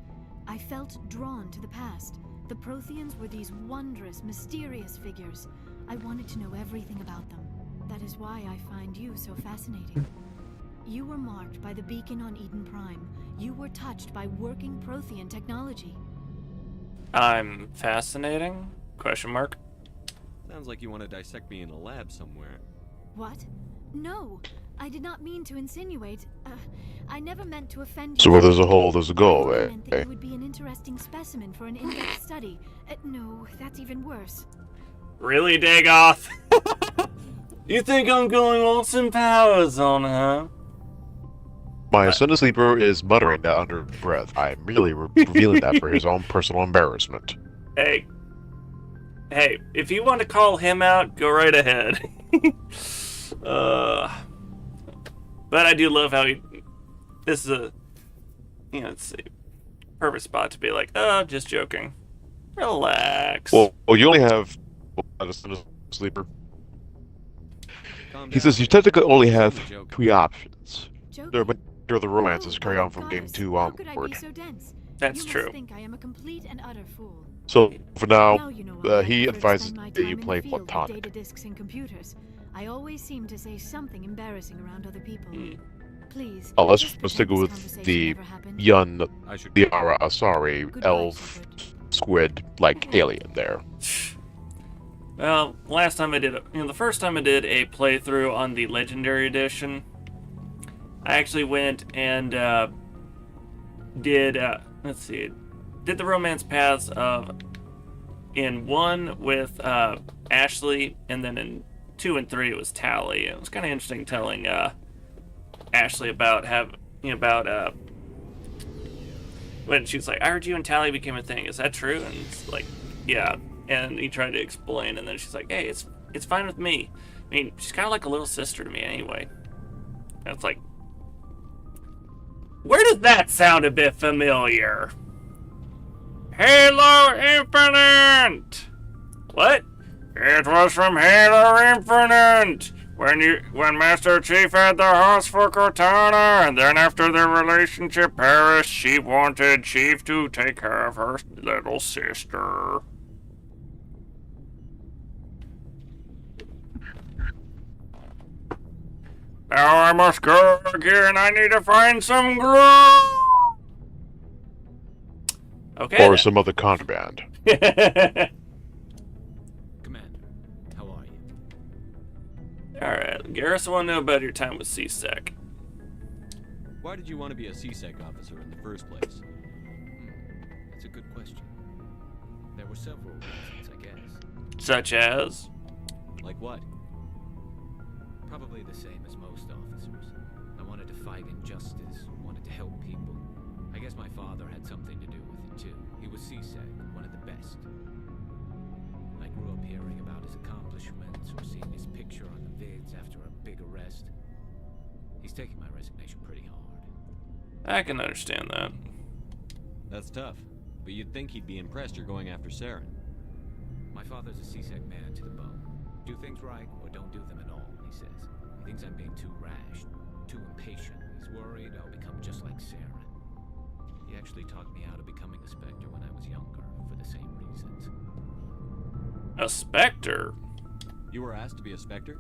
I felt drawn to the past. The Protheans were these wondrous, mysterious figures. I wanted to know everything about them. That is why I find you so fascinating. You were marked by the beacon on Eden Prime. You were touched by working Prothean technology. I'm fascinating? Question mark. Sounds like you want to dissect me in a lab somewhere. What? No, I did not mean to insinuate. I never meant to offend you. So where there's a hole, there's a goal, I eh? meant that you would be an interesting specimen for an in-depth study. No, that's even worse. Really, Dagoth? You think I'm going all some powers on, huh? My son sleeper is muttering that under his breath. I'm really revealing that for his own personal embarrassment. Hey, if you want to call him out, go right ahead. But I do love how this is a, let's see, perfect spot to be like, oh, just joking. Relax. Well, you only have a son sleeper. He says you technically only have 3 options. There are the romances carry on from game 2 onward. That's true. Think I am a complete and utter fool. So for now, you know he I prefer to advises spend my that you time in play the field with platonic. data disks and computers. I always seem to say something embarrassing around other people. Please. Let's just stick pretend this with conversation the never happened. Asari, elf, squid-like alien there. Well, last time I did the first time I did a playthrough on the Legendary Edition, I actually went and did the romance paths of in 1 with Ashley, and then in 2 and 3 it was Tally. It was kind of interesting telling Ashley about when she was like, I heard you and Tally became a thing. Is that true? And it's like, yeah. And he tried to explain, and then she's like, hey, it's fine with me. I mean, she's kind of like a little sister to me anyway. And it's like, where does that sound a bit familiar? Halo Infinite! What? It was from Halo Infinite! When Master Chief had the house for Cortana, and then after their relationship perished, she wanted Chief to take care of her little sister. Now I must go again. I need to find some glue. Okay. Or some other contraband. Commander, how are you? Alright, Garrus, I want to know about your time with CSEC. Why did you want to be a CSEC officer in the first place? That's a good question. There were several reasons, I guess. Such as? Like what? Probably the same as most officers. I wanted to fight injustice, wanted to help people. I guess my father had something to do with it too. He was CSEC, one of the best. I grew up hearing about his accomplishments or seeing his picture on the vids after a big arrest. He's taking my resignation pretty hard. I can understand that. That's tough, but you'd think he'd be impressed you're going after Saren. My father's a CSEC man to the bone. Do things right or don't do them at all, he says. He thinks I'm being too rash, too impatient. He's worried I'll become just like Saren. He actually talked me out of becoming a Spectre when I was younger, for the same reasons. A Spectre? You were asked to be a Spectre?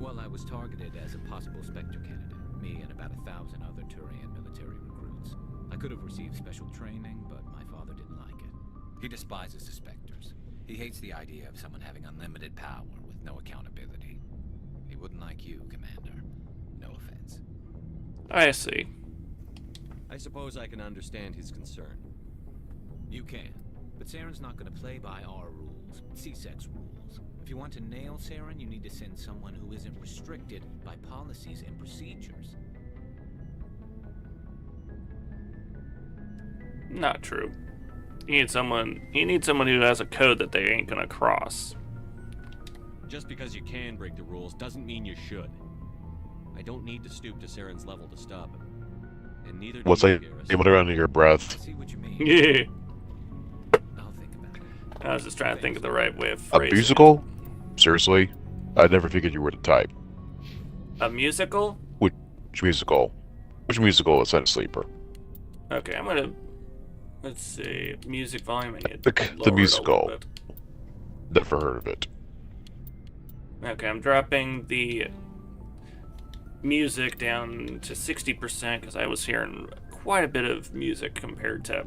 Well, I was targeted as a possible Spectre candidate. Me and about 1,000 other Turian military recruits. I could have received special training, but my father didn't like it. He despises the Spectres. He hates the idea of someone having unlimited power with no accountability. He wouldn't like you, Commander. No offense. I see. I suppose I can understand his concern. You can, but Saren's not going to play by our rules, CSEC's rules. If you want to nail Saren, you need to send someone who isn't restricted by policies and procedures. Not true. You need someone who has a code that they ain't gonna cross. Just because you can break the rules doesn't mean you should. I don't need to stoop to Saren's level to stop him. And neither do What's you, like Garrus. able to under your breath? I see what you mean. Yeah. I'll think about it. I was just trying to think of the right way of phrasing A musical? Seriously? I never figured you were the type. A musical? Which musical? Which musical is that a sleeper? Okay, I'm gonna... Let's see. Music volume. I need to The lower it a little musical. bit. Never heard of it. Okay, I'm dropping the music down to 60% because I was hearing quite a bit of music compared to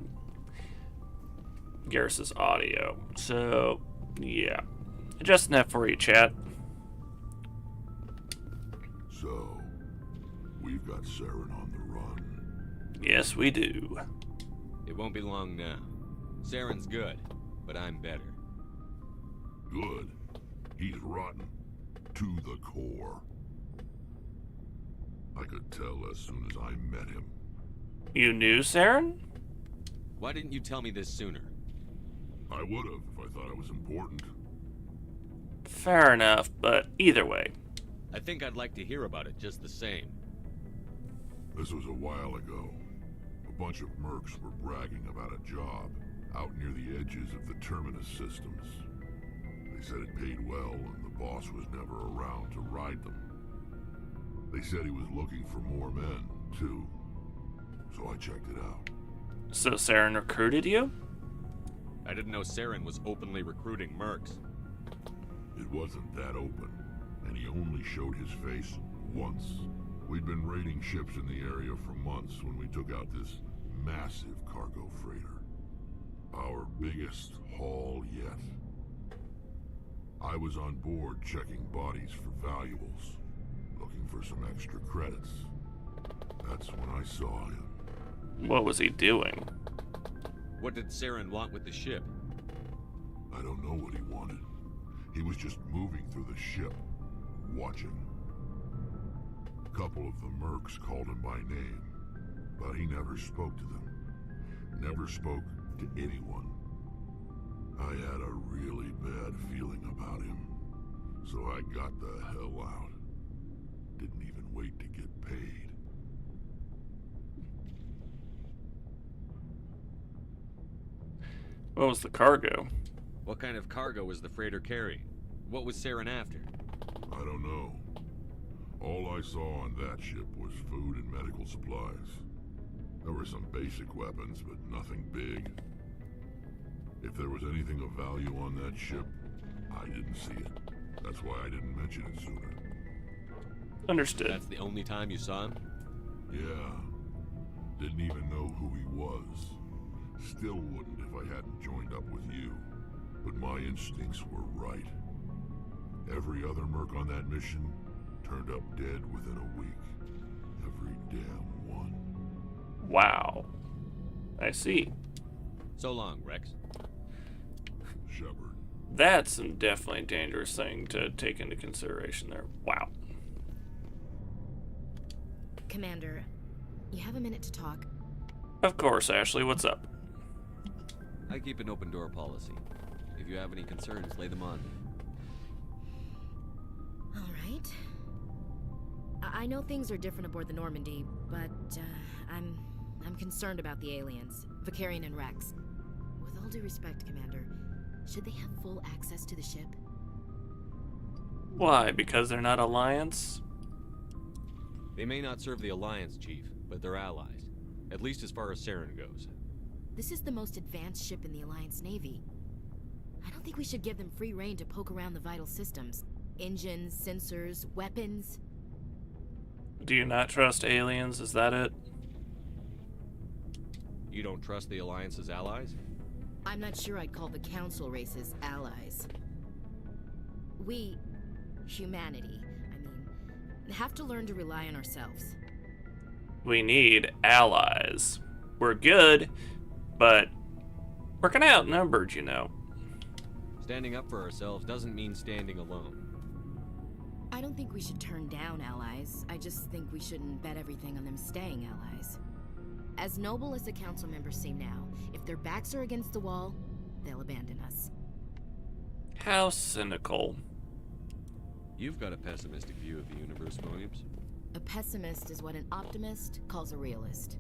Garrus's audio. So, yeah. Adjusting that for you, chat. So, we've got Saren on the run. Yes, we do. It won't be long now. Saren's good, but I'm better. Good. He's rotten. To the core. I could tell as soon as I met him. You knew Saren? Why didn't you tell me this sooner? I would have if I thought it was important. Fair enough, but either way. I think I'd like to hear about it just the same. This was a while ago. A bunch of mercs were bragging about a job out near the edges of the Terminus systems. They said it paid well and the boss was never around to ride them. They said he was looking for more men, too. So I checked it out. So Saren recruited you? I didn't know Saren was openly recruiting mercs. It wasn't that open, and he only showed his face once. We'd been raiding ships in the area for months when we took out this massive cargo freighter. Our biggest haul yet. I was on board checking bodies for valuables, looking for some extra credits. That's when I saw him. What was he doing? What did Saren want with the ship? I don't know what he wanted. He was just moving through the ship, watching. A couple of the mercs called him by name, but he never spoke to them. Never spoke to anyone. I had a really bad feeling about him, so I got the hell out. Didn't even wait to get paid. What was the cargo? What kind of cargo was the freighter carrying? What was Saren after? I don't know. All I saw on that ship was food and medical supplies. There were some basic weapons, but nothing big. If there was anything of value on that ship, I didn't see it. That's why I didn't mention it sooner. Understood. That's the only time you saw him? Yeah. Didn't even know who he was. Still wouldn't if I hadn't joined up with you. But my instincts were right. Every other merc on that mission turned up dead within a week. Every damn one. Wow. I see. So long, Rex. Shepard. That's some definitely dangerous thing to take into consideration there. Wow. Commander, you have a minute to talk? Of course, Ashley. What's up? I keep an open door policy. If you have any concerns, lay them on me. All right. I know things are different aboard the Normandy, but I'm concerned about the aliens, Vicarian and Rex. With all due respect, Commander, should they have full access to the ship? Why? Because they're not Alliance? They may not serve the Alliance, Chief, but they're allies. At least as far as Saren goes. This is the most advanced ship in the Alliance Navy. I don't think we should give them free rein to poke around the vital systems. Engines, sensors, weapons. Do you not trust aliens? Is that it? You don't trust the Alliance's allies? I'm not sure I'd call the Council races allies. We, humanity, have to learn to rely on ourselves. We need allies. We're good, but we're kind of outnumbered, you know. Standing up for ourselves doesn't mean standing alone. I don't think we should turn down allies. I just think we shouldn't bet everything on them staying allies. As noble as the council members seem now, if their backs are against the wall, they'll abandon us. How cynical. You've got a pessimistic view of the universe, Williams. A pessimist is what an optimist calls a realist.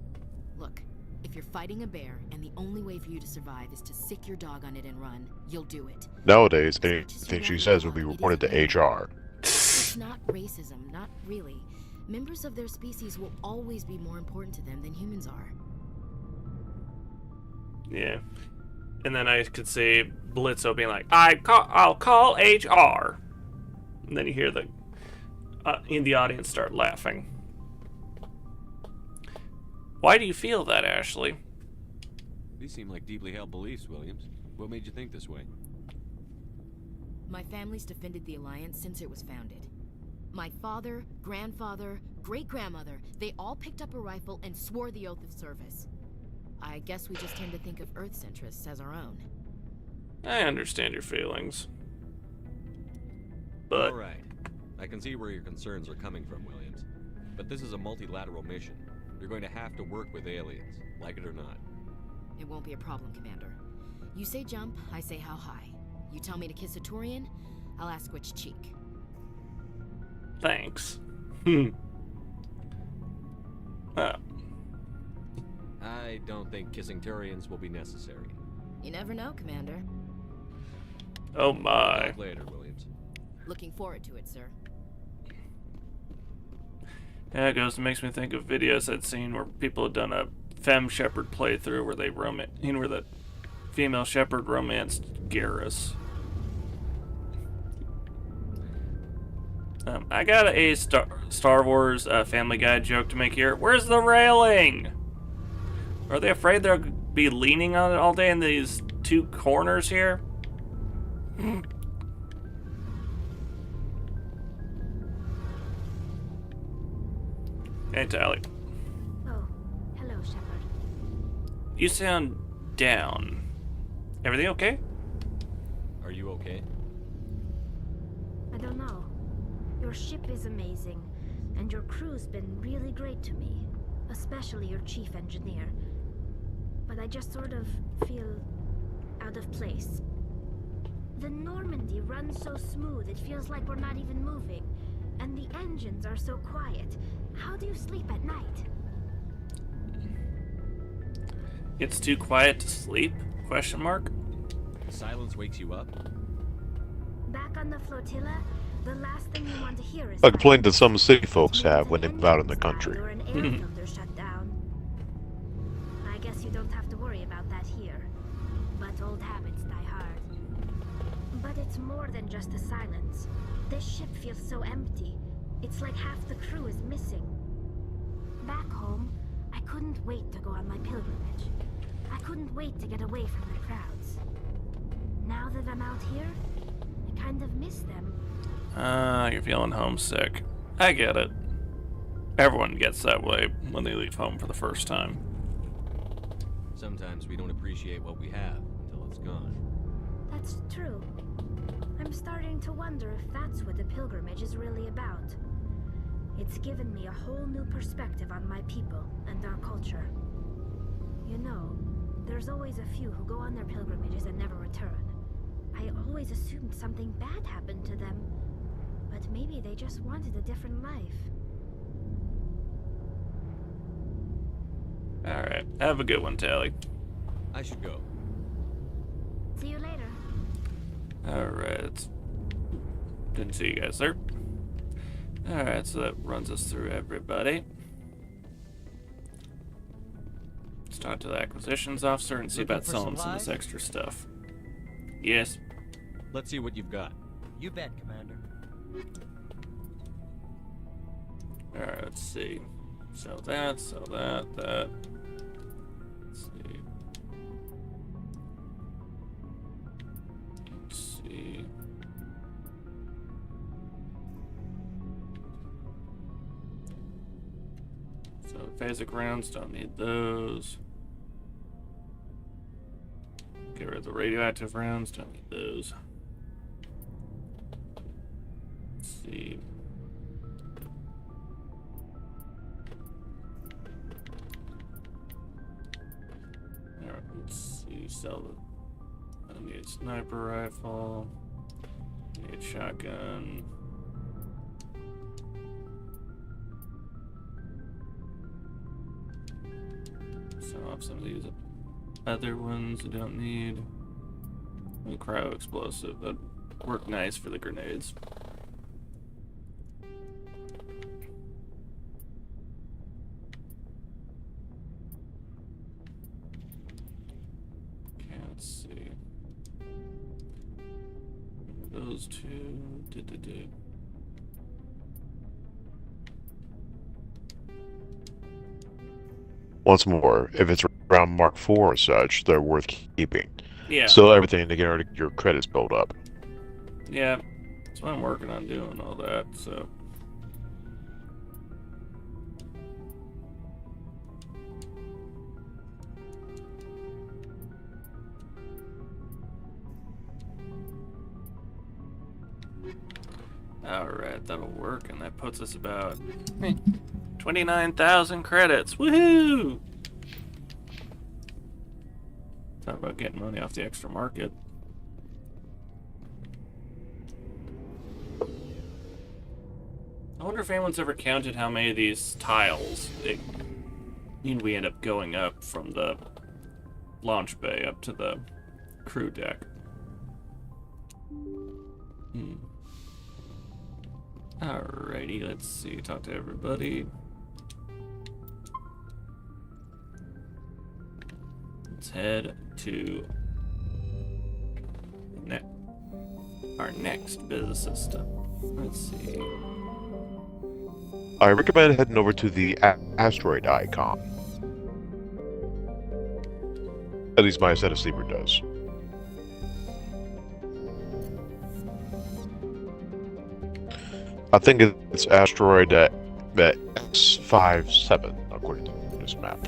Look, if you're fighting a bear and the only way for you to survive is to sick your dog on it and run, you'll do it. Nowadays, anything she says will be reported to HR. It's not racism, not really. Members of their species will always be more important to them than humans are. Yeah. And then I could see Blitzo being like, I'll call HR. And then you hear the in the audience start laughing. Why do you feel that, Ashley? These seem like deeply held beliefs, Williams. What made you think this way? My family's defended the Alliance since it was founded. My father, grandfather, great-grandmother, they all picked up a rifle and swore the oath of service. I guess we just tend to think of Earth's interests as our own. I understand your feelings. But Alright. I can see where your concerns are coming from, Williams. But this is a multilateral mission. You're going to have to work with aliens, like it or not. It won't be a problem, Commander. You say jump, I say how high. You tell me to kiss a Turian, I'll ask which cheek. thanks. I don't think kissing Turians will be necessary. You never know, Commander. Oh my. Talk later, Williams. Looking forward to it, sir. Yeah, it makes me think of videos I'd seen where people had done a femme shepherd playthrough where they where the female shepherd romanced Garrus. I got a Star Wars Family Guy joke to make here. Where's the railing? Are they afraid they'll be leaning on it all day in these two corners here? Hey, Tally. Oh, hello, Shepard. You sound down. Everything okay? Are you okay? I don't know. Your ship is amazing, and your crew's been really great to me, especially your chief engineer. But I just sort of feel out of place. The Normandy runs so smooth, it feels like we're not even moving. And the engines are so quiet. How do you sleep at night? It's too quiet to sleep? Question mark. Silence wakes you up? Back on the flotilla, the last thing you want to hear is A complaint that some city folks have when they move out in the country. or an air filter shut down. I guess you don't have to worry about that here. But old habits die hard. But it's more than just the silence. This ship feels so empty. It's like half the crew is missing. Back home, I couldn't wait to go on my pilgrimage. I couldn't wait to get away from the crowds. Now that I'm out here, I kind of miss them. You're feeling homesick. I get it. Everyone gets that way when they leave home for the first time. Sometimes we don't appreciate what we have until it's gone. That's true. I'm starting to wonder if that's what the pilgrimage is really about. It's given me a whole new perspective on my people and our culture. You know, there's always a few who go on their pilgrimages and never return. I always assumed something bad happened to them, but maybe they just wanted a different life. Alright, have a good one, Tally. I should go. See you later. Alright. Didn't see you guys there. Alright, so that runs us through everybody. Let's talk to the acquisitions officer and see Looking about for selling some of this supplies? extra stuff. Yes. Let's see what you've got. You bet, Commander. Alright, let's see. Sell that, that. Let's see. Let's see. So phasic rounds, don't need those. Get rid of the radioactive rounds, don't need those. Let's see. Alright, let's see, sell the... I need sniper rifle. Need shotgun. Sell off some of these other ones I don't need. And cryo explosive, that'd work nice for the grenades. Okay, let's see. Those two. Once more, if it's around Mark IV or such, they're worth keeping. Yeah. Sell everything to get your credits built up. Yeah, that's what I'm working on doing, all that, so. Alright, that'll work, and that puts us about 29,000 credits. Woohoo! Talk about getting money off the extra market. I wonder if anyone's ever counted how many of these tiles we end up going up from the launch bay up to the crew deck. Alrighty, let's see. Talk to everybody. Let's head to our next business. Let's see. I recommend heading over to the asteroid icon. At least my set of sleeper does. I think it's asteroid X57, according to this map.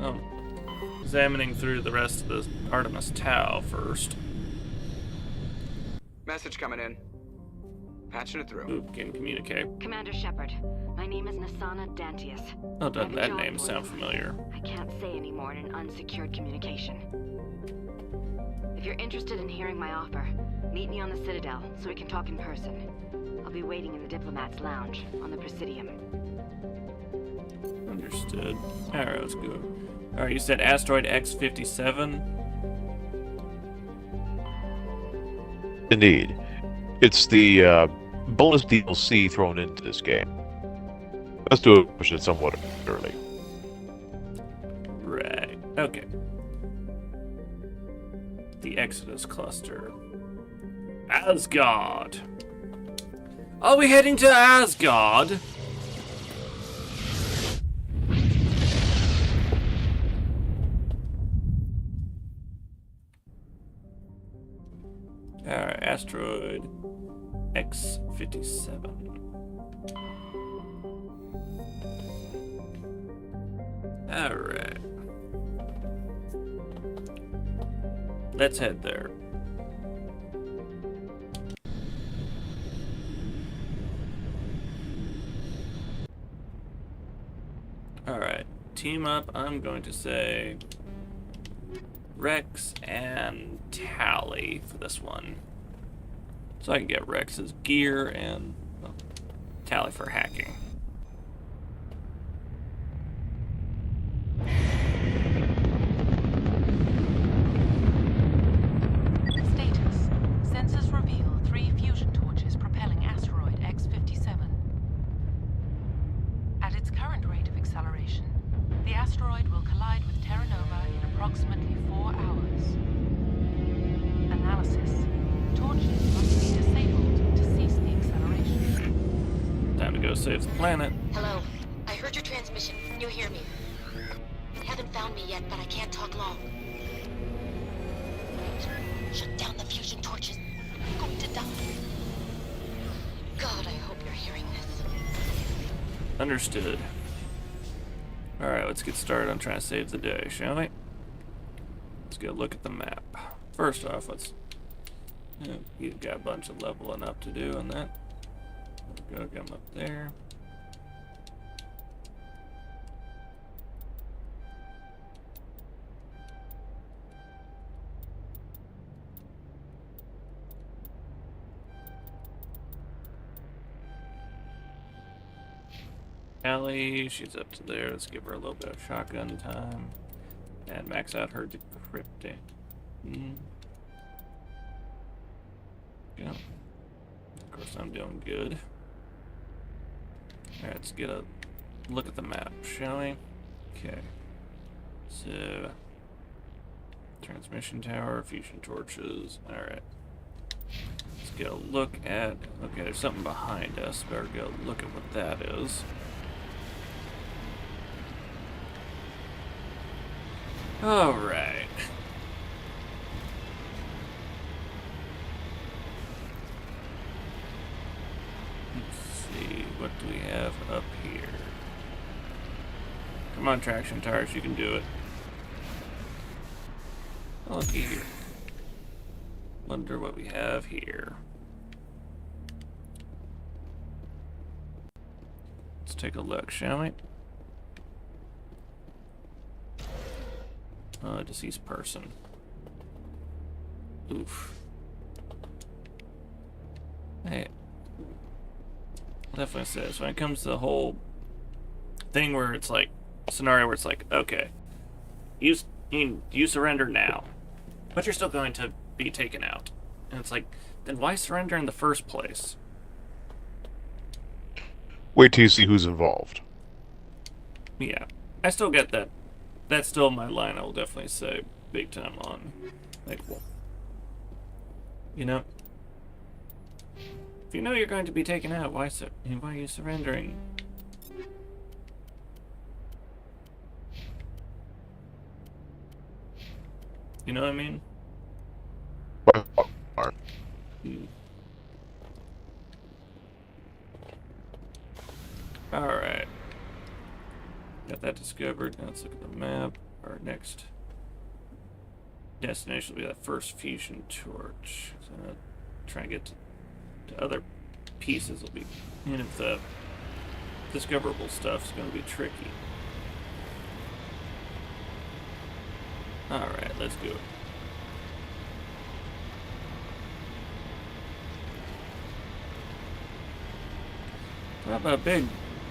Oh. Examining through the rest of the Artemis Tau first. Message coming in. Patching it through. Who can communicate? Commander Shepard, my name is Nasana Dantius. Oh, doesn't that name sound familiar? I can't say anymore in an unsecured communication. If you're interested in hearing my offer, meet me on the Citadel so we can talk in person. I'll be waiting in the Diplomat's Lounge on the Presidium. Understood. Alright, let's go. Alright, you said asteroid X57? Indeed. It's the bonus DLC thrown into this game. Let's do it, push it somewhat early. Right. Okay. The Exodus Cluster. Asgard! Are we heading to Asgard? Alright, asteroid X57. Alright. Let's head there. Alright, team up, I'm going to say Rex and Tally for this one. So I can get Rex's gear and Tally for hacking. Status. Sensors reveal 3 fusion torches propelling asteroid X57. At its current rate of acceleration, the asteroid will collide with Terra Nova in approximately 4 hours. Analysis. Torches must be disabled to cease the acceleration. Time to go save the planet. Hello. I heard your transmission. Can you hear me? You haven't found me yet, but I can't talk long. Shut down the fusion torches. I'm going to die. God, I hope you're hearing this. Understood. Alright, let's get started on trying to save the day, shall we? Let's go look at the map. First off, let's... you've got a bunch of leveling up to do on that. There we go, get them up there. Ellie, she's up to there. Let's give her a little bit of shotgun time. And max out her decrypting. Yeah. Of course, I'm doing good. Alright, let's get a look at the map, shall we? Okay. So, transmission tower, fusion torches. Alright. Let's get a look at... Okay, there's something behind us. Better go look at what that is. Alright. Let's see, what do we have up here? Come on, traction tires, you can do it. Oh, looky here. Wonder what we have here. Let's take a look, shall we? Deceased person. Oof. Hey. Definitely says when it comes to the whole thing where it's like scenario where it's like, okay, you surrender now, but you're still going to be taken out, and it's like, then why surrender in the first place? Wait till you see who's involved. Yeah, I still get that. That's still my line. I will definitely say big time on, like, well, you know, if you know you're going to be taken out, why are you surrendering? You know what I mean? Alright. Got that discovered. Now let's look at the map. Our next destination will be that first fusion torch. So I'm gonna try and get to other pieces. Will be, and if the discoverable stuff is going to be tricky. Alright, let's go. How about a big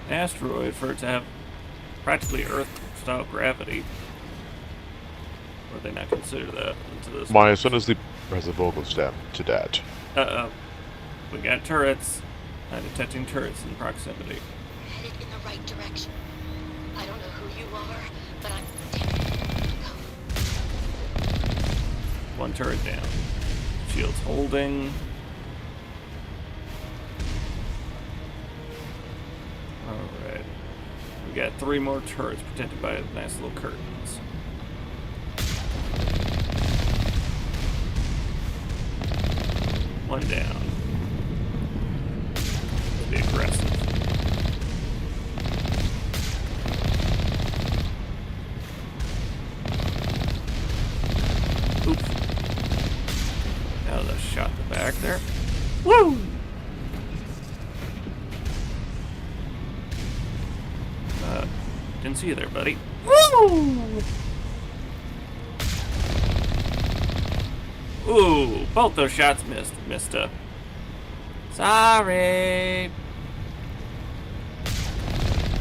asteroid for it to have practically Earth-style gravity? Or they not consider that into this? My son is the has a vocal stem to that. Uh-oh. We got turrets. I'm detecting turrets in proximity. Headed in the right direction. I don't know who you are, but I'm One turret down. Shields holding. Alright. We got 3 more turrets protected by nice little curtains. One down. Let's be aggressive. Oops. That was a shot in the back there. Woo! Didn't see you there, buddy. Woo! Ooh, both those shots missed, mister. Sorry.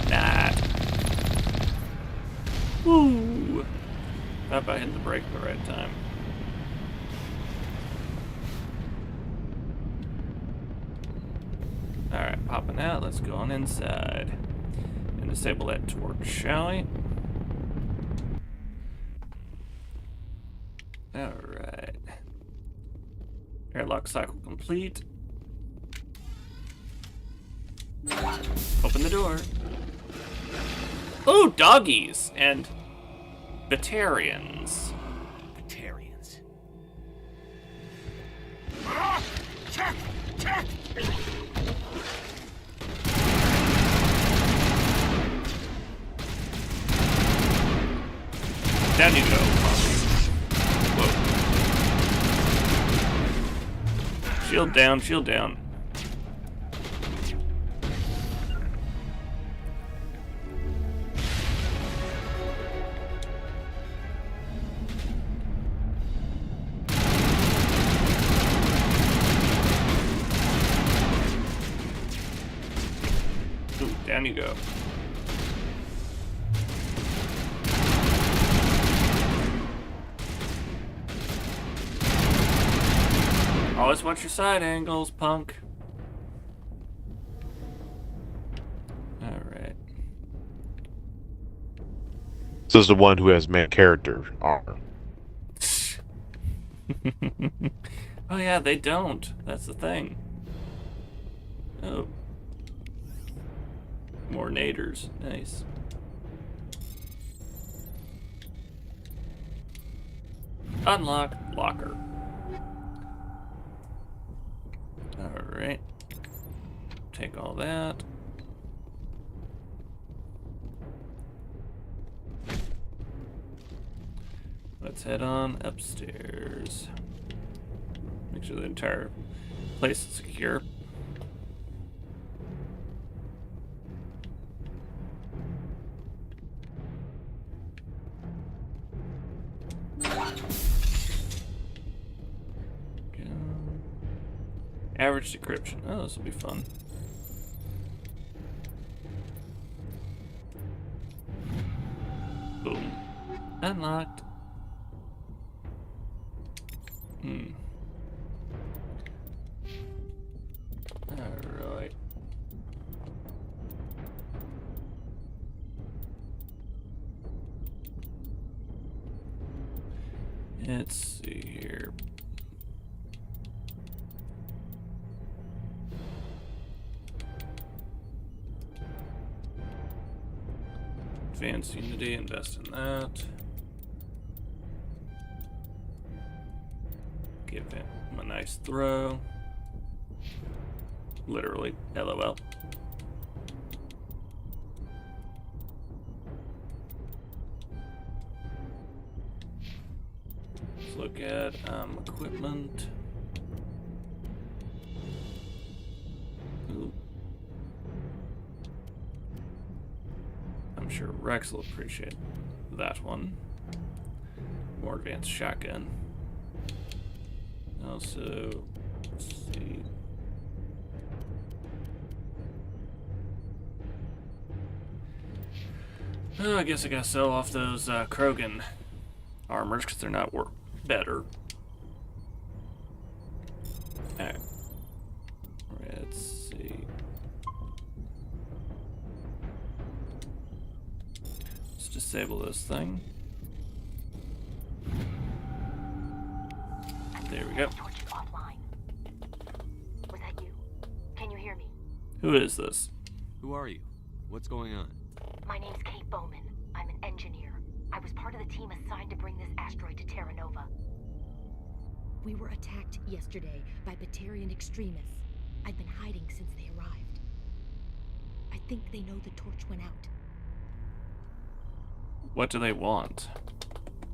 Not. Woo! How about hitting the brake at the right time? Alright, popping out. Let's go on inside. And disable that torch, shall we? Alright. Airlock cycle complete. Open the door. Ooh, doggies! And Batarians. Batarians. Down you go. Whoa. Shield down, shield down. Ooh, down you go. Always watch your side angles, punk. Alright. This is the one who has main character armor. Oh yeah, they don't. That's the thing. Oh. More naders. Nice. Unlock locker. Alright. Take all that. Let's head on upstairs. Make sure the entire place is secure. Average decryption. Oh, this will be fun. Boom. Unlocked. Alright. Let's see here. Advanced Unity, invest in that. Give him a nice throw. Literally, LOL. Let's look at equipment. Ooh. I'm sure Rex will appreciate that one. More advanced shotgun. Also, let's see. Oh, I guess I gotta sell off those Krogan armors because they're not better. Alright. Let's see. Let's disable this thing. There we go. Was that you? Can you hear me? Who is this? Who are you? What's going on? My name's Kate Bowman. I'm an engineer. I was part of the team assigned to bring this asteroid to Terra Nova. We were attacked yesterday by Batarian extremists. I've been hiding since they arrived. I think they know the torch went out. What do they want?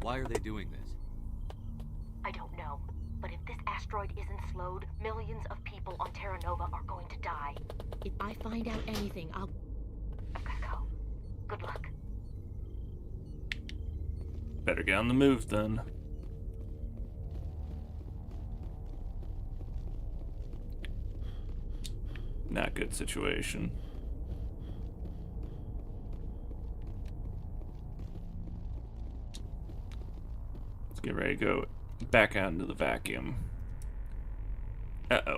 Why are they doing this? I don't know. But if this asteroid isn't slowed, millions of people on Terra Nova are going to die. If I find out anything, I've gotta go. Good luck. Better get on the move then. Not good situation. Let's get ready to go back out into the vacuum. Uh-oh.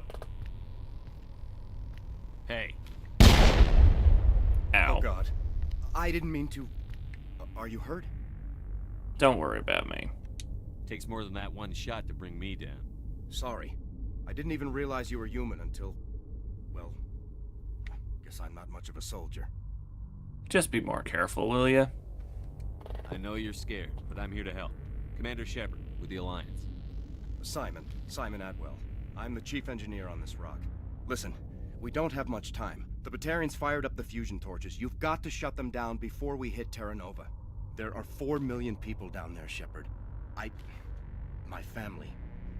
Hey. Ow. Oh God. I didn't mean to. Are you hurt? Don't worry about me. Takes more than that one shot to bring me down. Sorry. I didn't even realize you were human until... well... guess I'm not much of a soldier. Just be more careful, will ya? I know you're scared, but I'm here to help. Commander Shepard, with the Alliance. Simon Atwell. I'm the chief engineer on this rock. Listen, we don't have much time. The Batarians fired up the fusion torches. You've got to shut them down before we hit Terra Nova. There are 4 million people down there, Shepard. My family.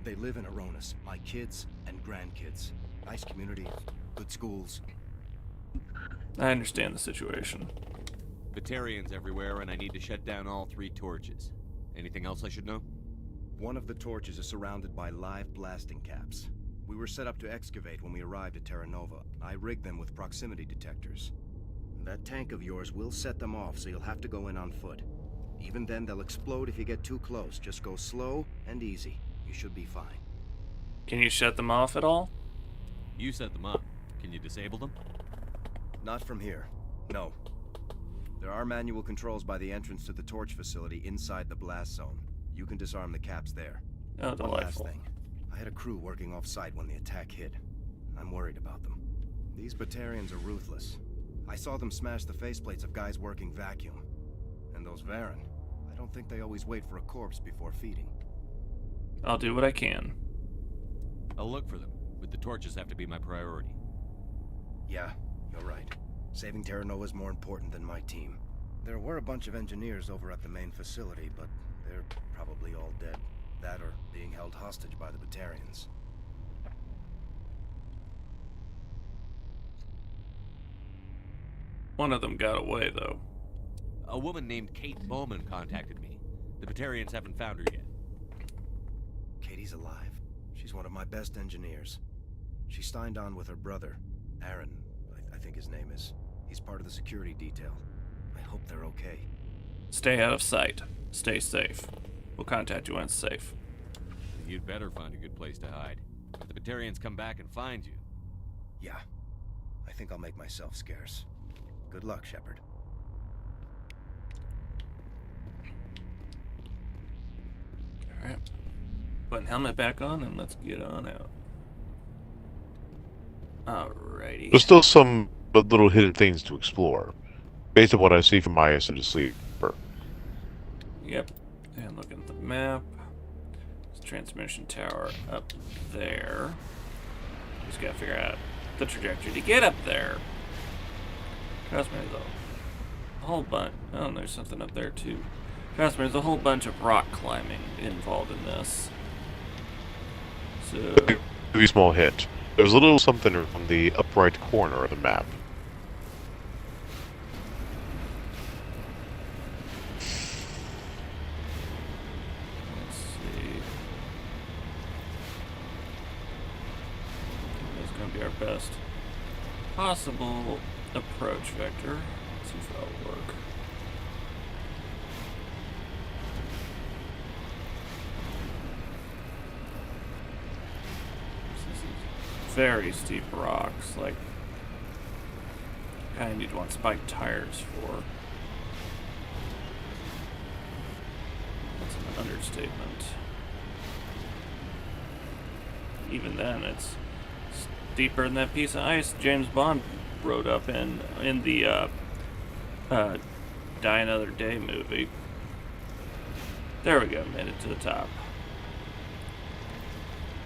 They live in Aronis. My kids and grandkids. Nice community, good schools. I understand the situation. Batarians everywhere, and I need to shut down all 3 torches. Anything else I should know? One of the torches is surrounded by live blasting caps. We were set up to excavate when we arrived at Terra Nova. I rigged them with proximity detectors. That tank of yours will set them off, so you'll have to go in on foot. Even then, they'll explode if you get too close. Just go slow and easy. You should be fine. Can you shut them off at all? You set them up. Can you disable them? Not from here. No. There are manual controls by the entrance to the torch facility inside the blast zone. You can disarm the caps there. Oh, One last delightful. thing. I had a crew working off-site when the attack hit. I'm worried about them. These Batarians are ruthless. I saw them smash the faceplates of guys working vacuum. And those Varen, I don't think they always wait for a corpse before feeding. I'll do what I can. I'll look for them, but the torches have to be my priority. Yeah, you're right. Saving Terra Nova is more important than my team. There were a bunch of engineers over at the main facility, but they're probably all dead. That or being held hostage by the Batarians. One of them got away, though. A woman named Kate Bowman contacted me. The Batarians haven't found her yet. Katie's alive. She's one of my best engineers. She signed on with her brother, Aaron, I think his name is. He's part of the security detail. I hope they're okay. Stay out of sight. Stay safe. We'll contact you when it's safe. You'd better find a good place to hide. If the Batarians come back and find you. Yeah. I think I'll make myself scarce. Good luck, Shepard. Alright. Putting helmet back on and let's get on out. Alrighty. There's still some little hidden things to explore, based on what I see from my ascended sleeper. Yep. And looking at the map. There's a transmission tower up there. Just gotta figure out the trajectory to get up there. Trust me, there's a whole bunch. Oh, and there's something up there too. Trust me, there's a whole bunch of rock climbing involved in this. So, A small hint. There's a little something on the upper right corner of the map. let's see. That's gonna be our best possible approach vector. Let's see if that'll work. Very steep rocks, like kind of need to want spiked tires for. That's an understatement. Even then, it's steeper than that piece of ice James Bond rode up in the Die Another Day movie. There we go, made it to the top.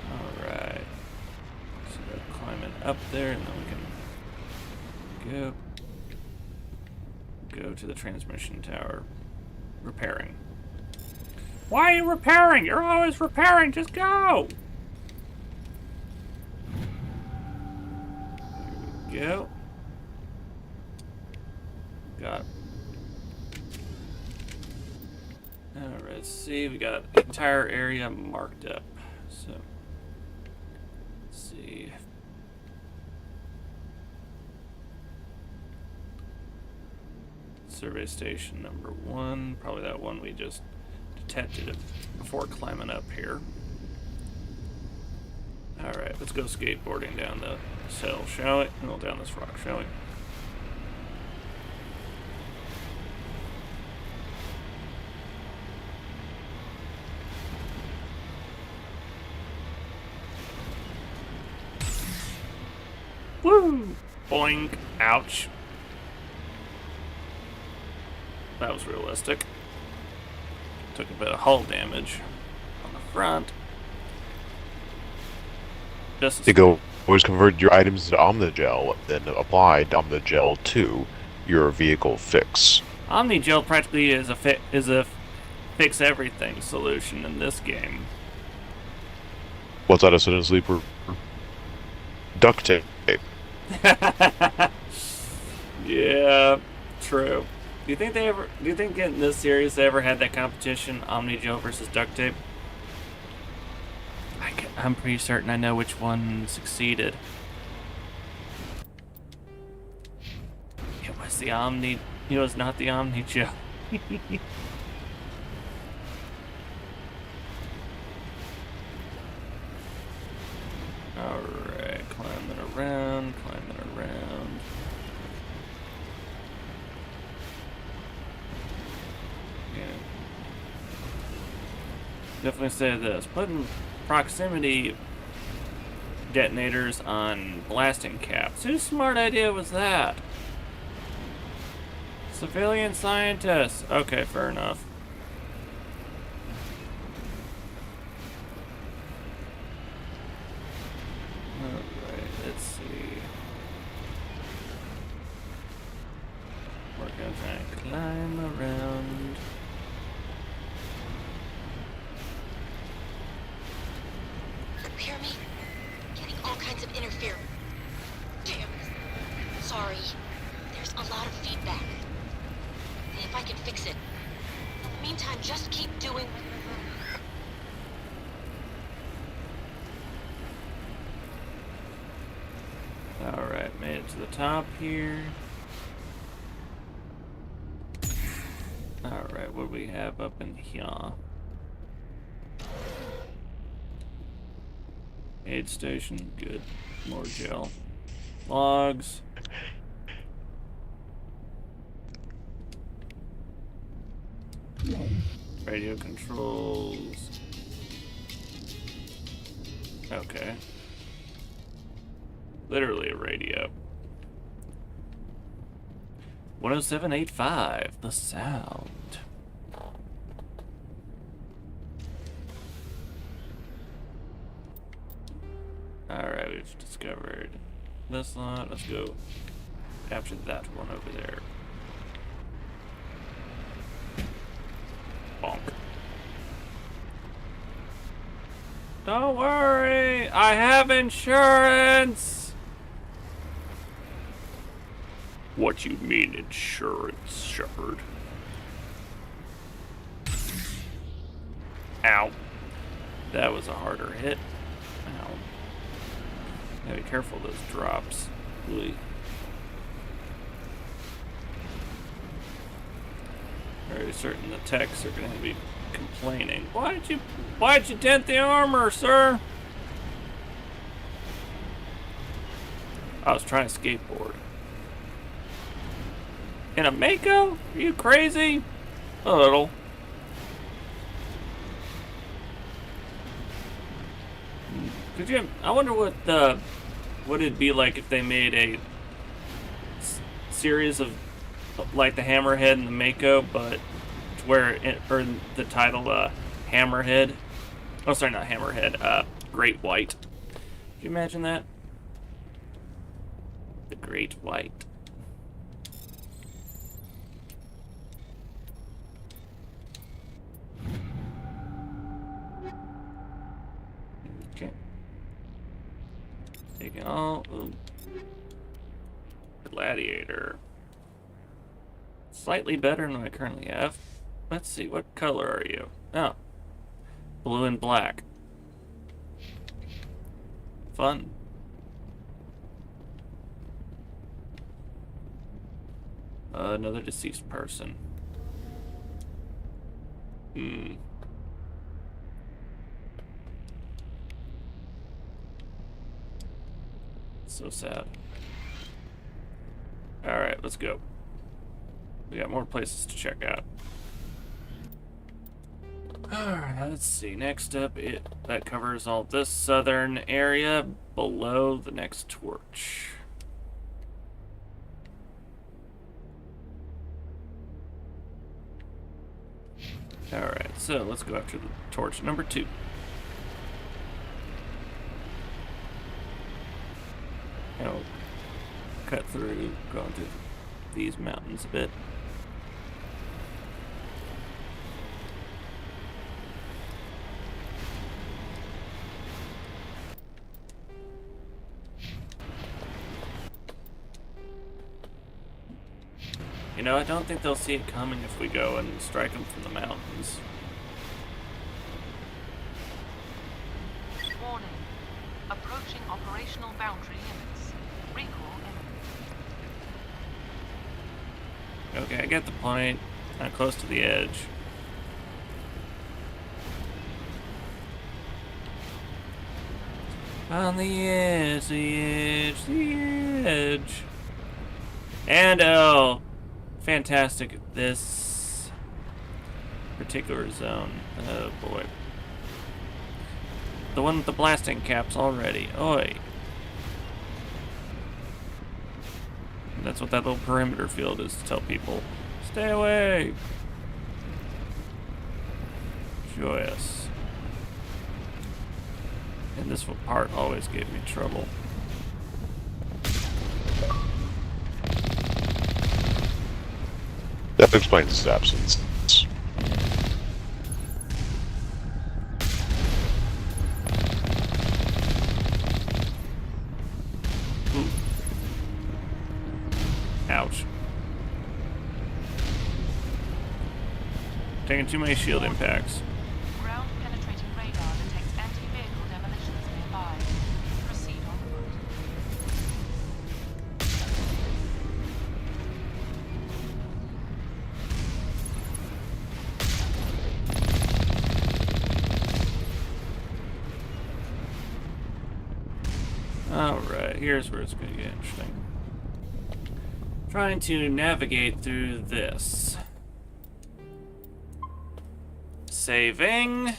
Alright. So we're climbing up there, and then we can go to the transmission tower. Repairing. Why are you repairing? You're always repairing, just go! There we go. Got it. Alright, let's see, we got the entire area marked up. So, let's see. Survey station number 1, probably that one we just detected before climbing up here. Alright, let's go skateboarding down the hill, shall we? Well, down this rock, shall we? Woo! Boing! Ouch. That was realistic. Took a bit of hull damage on the front. Just to go, always convert your items to Omnigel, then apply Omnigel to your vehicle fix. Omnigel practically is a fix everything solution in this game. What's that, a sudden sleeper? Duct tape. Yeah, true. Do you think in this series they ever had that competition, Omnigel versus duct tape? I'm pretty certain I know which one succeeded. It was the It was not the Omnigel. Alright, climbing around. Yeah. Definitely say this. Putting proximity detonators on blasting caps. Whose smart idea was that? Civilian scientists. Okay, fair enough. Alright, let's see. We're gonna try and climb around. Hear me? Getting all kinds of interference. Damn. Sorry. There's a lot of time. Just keep doing. Alright, made it to the top here. Alright, what do we have up in here? Aid station, good. More gel. Logs. Radio controls. Okay. Literally a radio. 107.85, the sound. Alright, we've discovered this lot. Let's go after that one over there. Bonk. Don't worry, I have insurance! What you mean insurance, Shepard? Ow. That was a harder hit. Ow. Gotta be careful of those drops. Really. Very certain the techs are gonna be complaining. Why'd you dent the armor, sir? I was trying to skateboard. In a Mako? Are you crazy? A little. Could you? I wonder what it'd be like if they made a series of like the Hammerhead and the Mako, but where it earned the title Hammerhead. Oh, sorry, not Hammerhead. Great White. Could you imagine that? The Great White. Okay. Taking all. Ooh. Gladiator. Slightly better than I currently have. Let's see, what color are you? Oh. Blue and black. Fun. Another deceased person. So sad. Alright, let's go. We got more places to check out. Alright, let's see. Next up, that covers all this southern area below the next torch. Alright, so let's go after the torch number 2. And we'll cut through, going through these mountains a bit. You know, I don't think they'll see it coming if we go and strike them from the mountains. Warning. Approaching operational boundary limits. Recall imminent. Okay, I get the point. I'm close to the edge. On the edge, the edge, the edge. And oh, fantastic at this particular zone. Oh boy. The one with the blasting caps already. Oi. That's what that little perimeter field is to tell people. Stay away. Joyous. And this part always gave me trouble. That explains his absence. Ooh. Ouch. Taking too many shield impacts. Ground penetrating radar detects anti-vehicle demolitions nearby. Proceed on foot. Alright, here's where it's going to get interesting. Trying to navigate through this. Saving.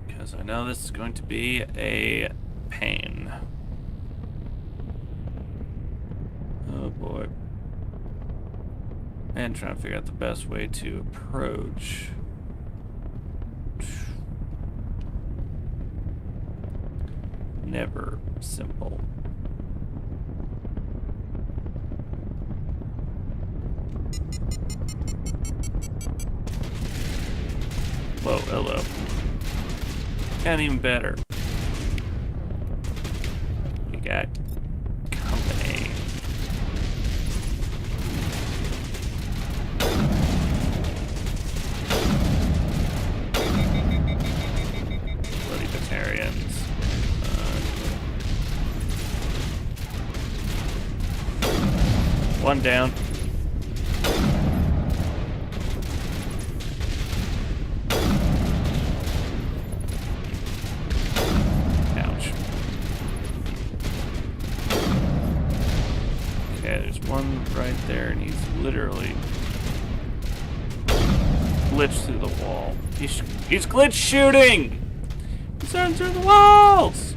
Because I know this is going to be a pain. Oh boy. And trying to figure out the best way to approach. Never simple. Whoa, hello. And even better. We got company. Bloody Batarians. One down. Ouch. Okay, there's one right there, and he's literally glitched through the wall. He's glitch shooting! He's running through the walls!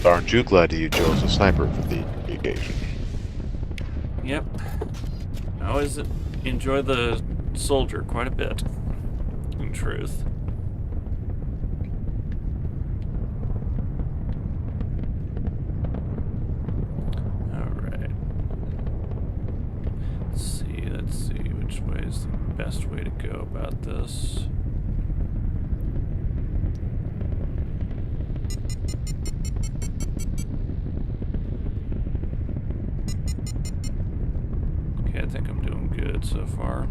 Aren't you glad you chose a sniper for the occasion? Yep. I always enjoy the soldier quite a bit, in truth. Alright. Let's see which way is the best way to go about this. I think I'm doing good so far.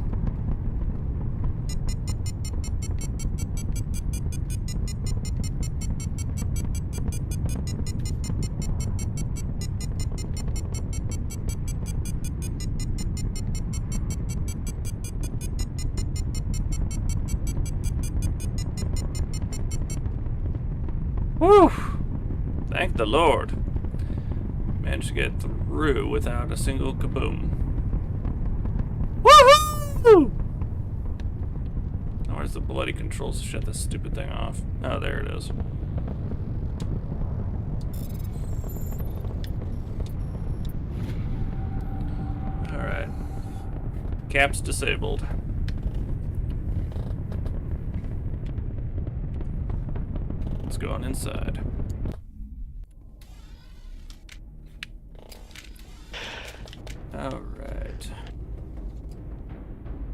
Whew! Thank the Lord. Managed to get through without a single kaboom. Woohoo! Oh, where's the bloody controls to shut this stupid thing off? Oh, there it is. Alright. Cap's disabled. Let's go on inside. Alright.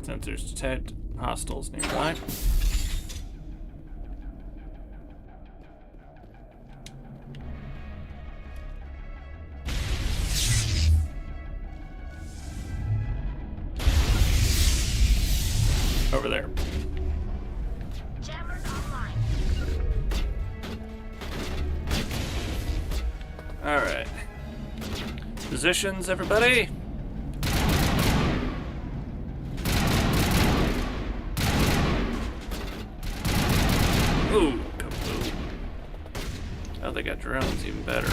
Sensors detect hostiles nearby. Over there. Jammers online. Alright. Positions, everybody. Ooh, kaboom. Oh, they got drones, even better.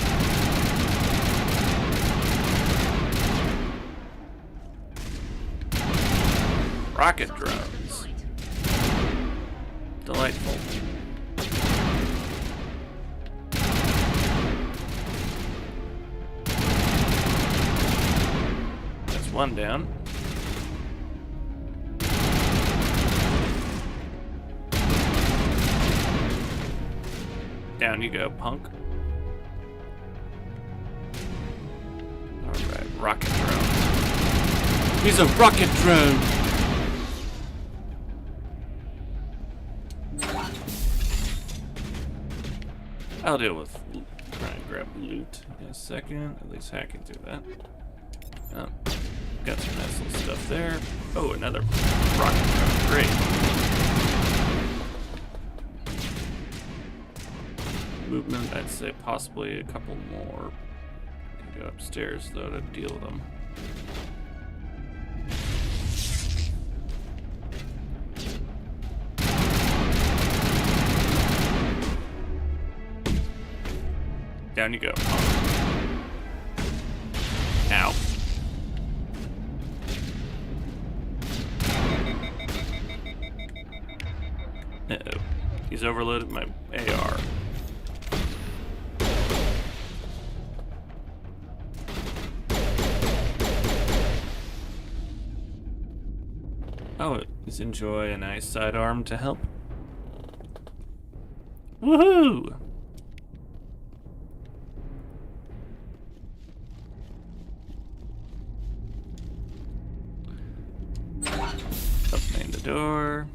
Rocket drones. Delightful. That's one down. Down you go, punk. Alright, rocket drone. He's a rocket drone! I'll deal with trying to grab loot in a second. At least hacking through that. Oh, got some nice little stuff there. Oh, another rocket truck. Great. Movement, I'd say possibly a couple more. Can go upstairs though to deal with them. Down you go. Ow. Uh-oh. He's overloaded my AR. Oh, let's enjoy a nice sidearm to help. Woohoo! Opening the door.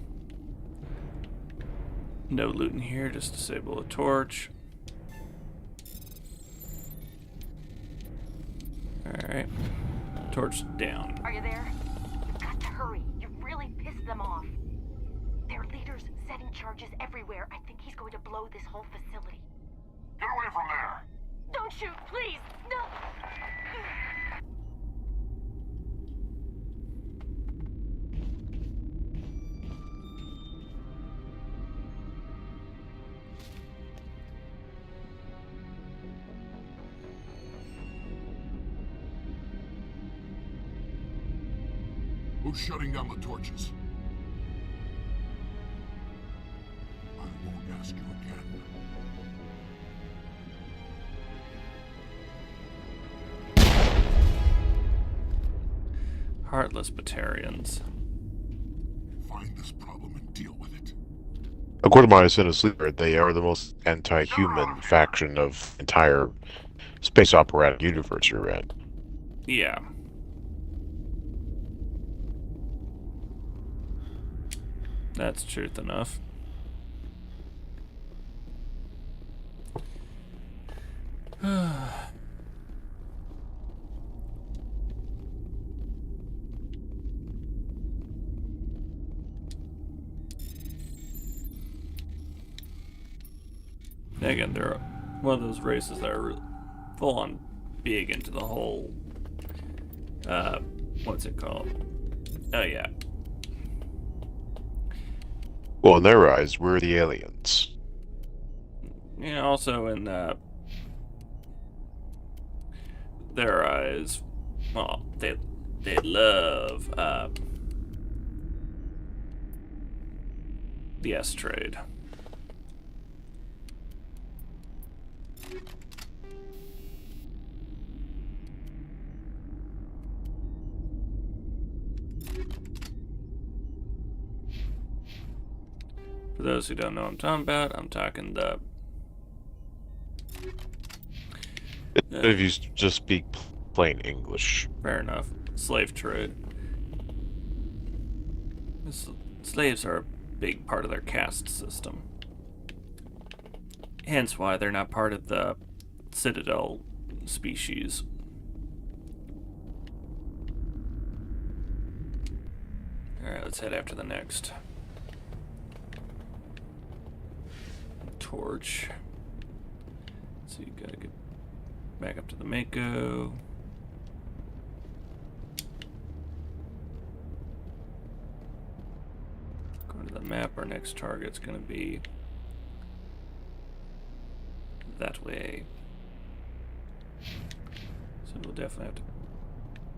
No loot in here, just disable a torch. Alright. Torch down. Are you there? You've got to hurry. You've really pissed them off. Their leader's setting charges everywhere. I think he's going to blow this whole facility. Get away from there! Don't shoot, please! No! Who's shutting down the torches? I won't ask you again. Heartless Batarians. Find this problem and deal with it. According to my Ascended Sleeper, they are the most anti-human faction of the entire space operatic universe you're in. Yeah. That's truth enough. Again, they're one of those races that are full on big into the whole, what's it called? Oh yeah. Well, in their eyes, we're the aliens. Yeah, also in their eyes, well, they love the S-Trade. For those who don't know what I'm talking about, I'm talking the... If you just speak plain English. Fair enough. Slave trade. Slaves are a big part of their caste system. Hence why they're not part of the Citadel species. Alright, let's head after the next. Torch. So you gotta get back up to the Mako. Going to the map, our next target's gonna be that way. So we'll definitely have to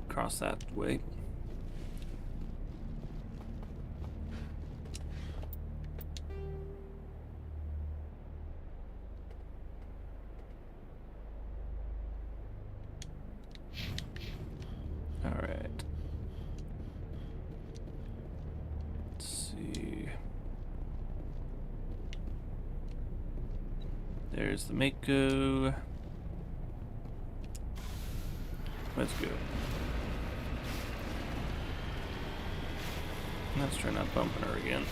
cross that way. Alright. Let's see. There's the Mako. Let's go. Let's try not bumping her again.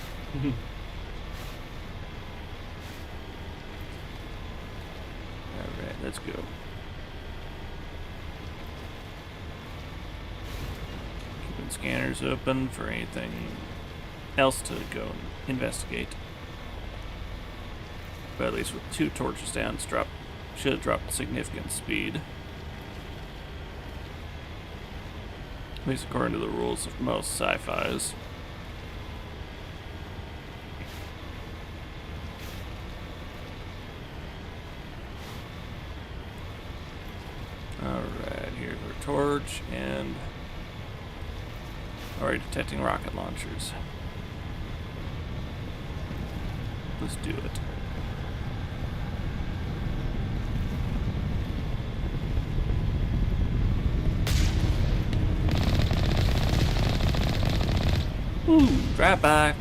Let's go. Keeping scanners open for anything else to go and investigate. But at least with 2 torches down, should have dropped significant speed. At least according to the rules of most sci-fis. Alright, here's our torch, and already detecting rocket launchers. Let's do it. Ooh, drive by.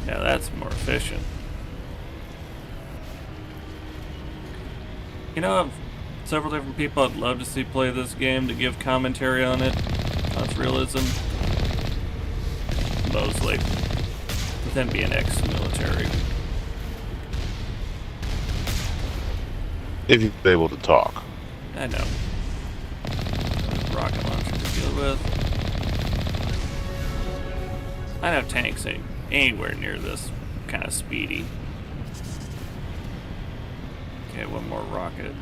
Yeah, that's more efficient. You know, several different people I'd love to see play this game to give commentary on it, on its realism. Mosley, with him being ex-military. If you're able to talk. I know. Rocket launcher to deal with. I don't have tanks anywhere near this kind of speedy. Okay, one more rocket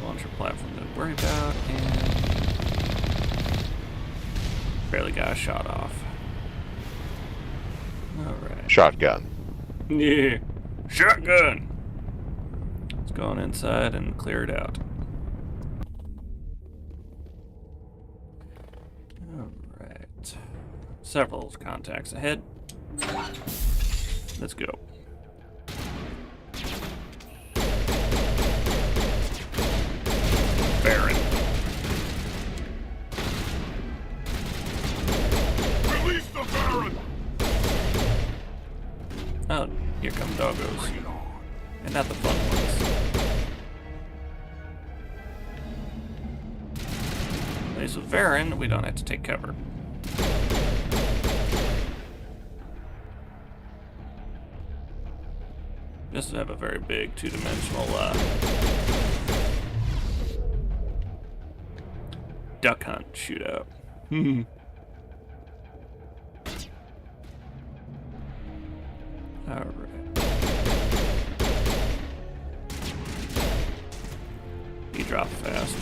launcher platform to worry about, and barely got a shot off. Alright. Shotgun. Yeah. Shotgun! Let's go on inside and clear it out. Alright. Several contacts ahead. Let's go. Baron. Release the Baron! Oh, here come doggos. And not the fun ones. At least with Varen, we don't have to take cover. Just to have a very big two-dimensional duck hunt shootout. Alright. He dropped fast.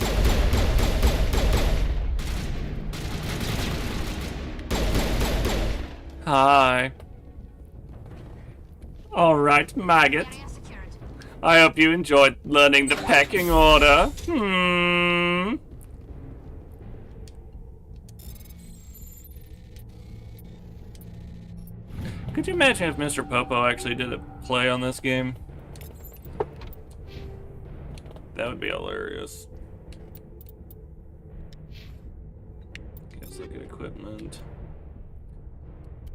Hi. Alright, maggot. I hope you enjoyed learning the pecking order. Could you imagine if Mr. Popo actually did a play on this game? That would be hilarious. Let's look at equipment.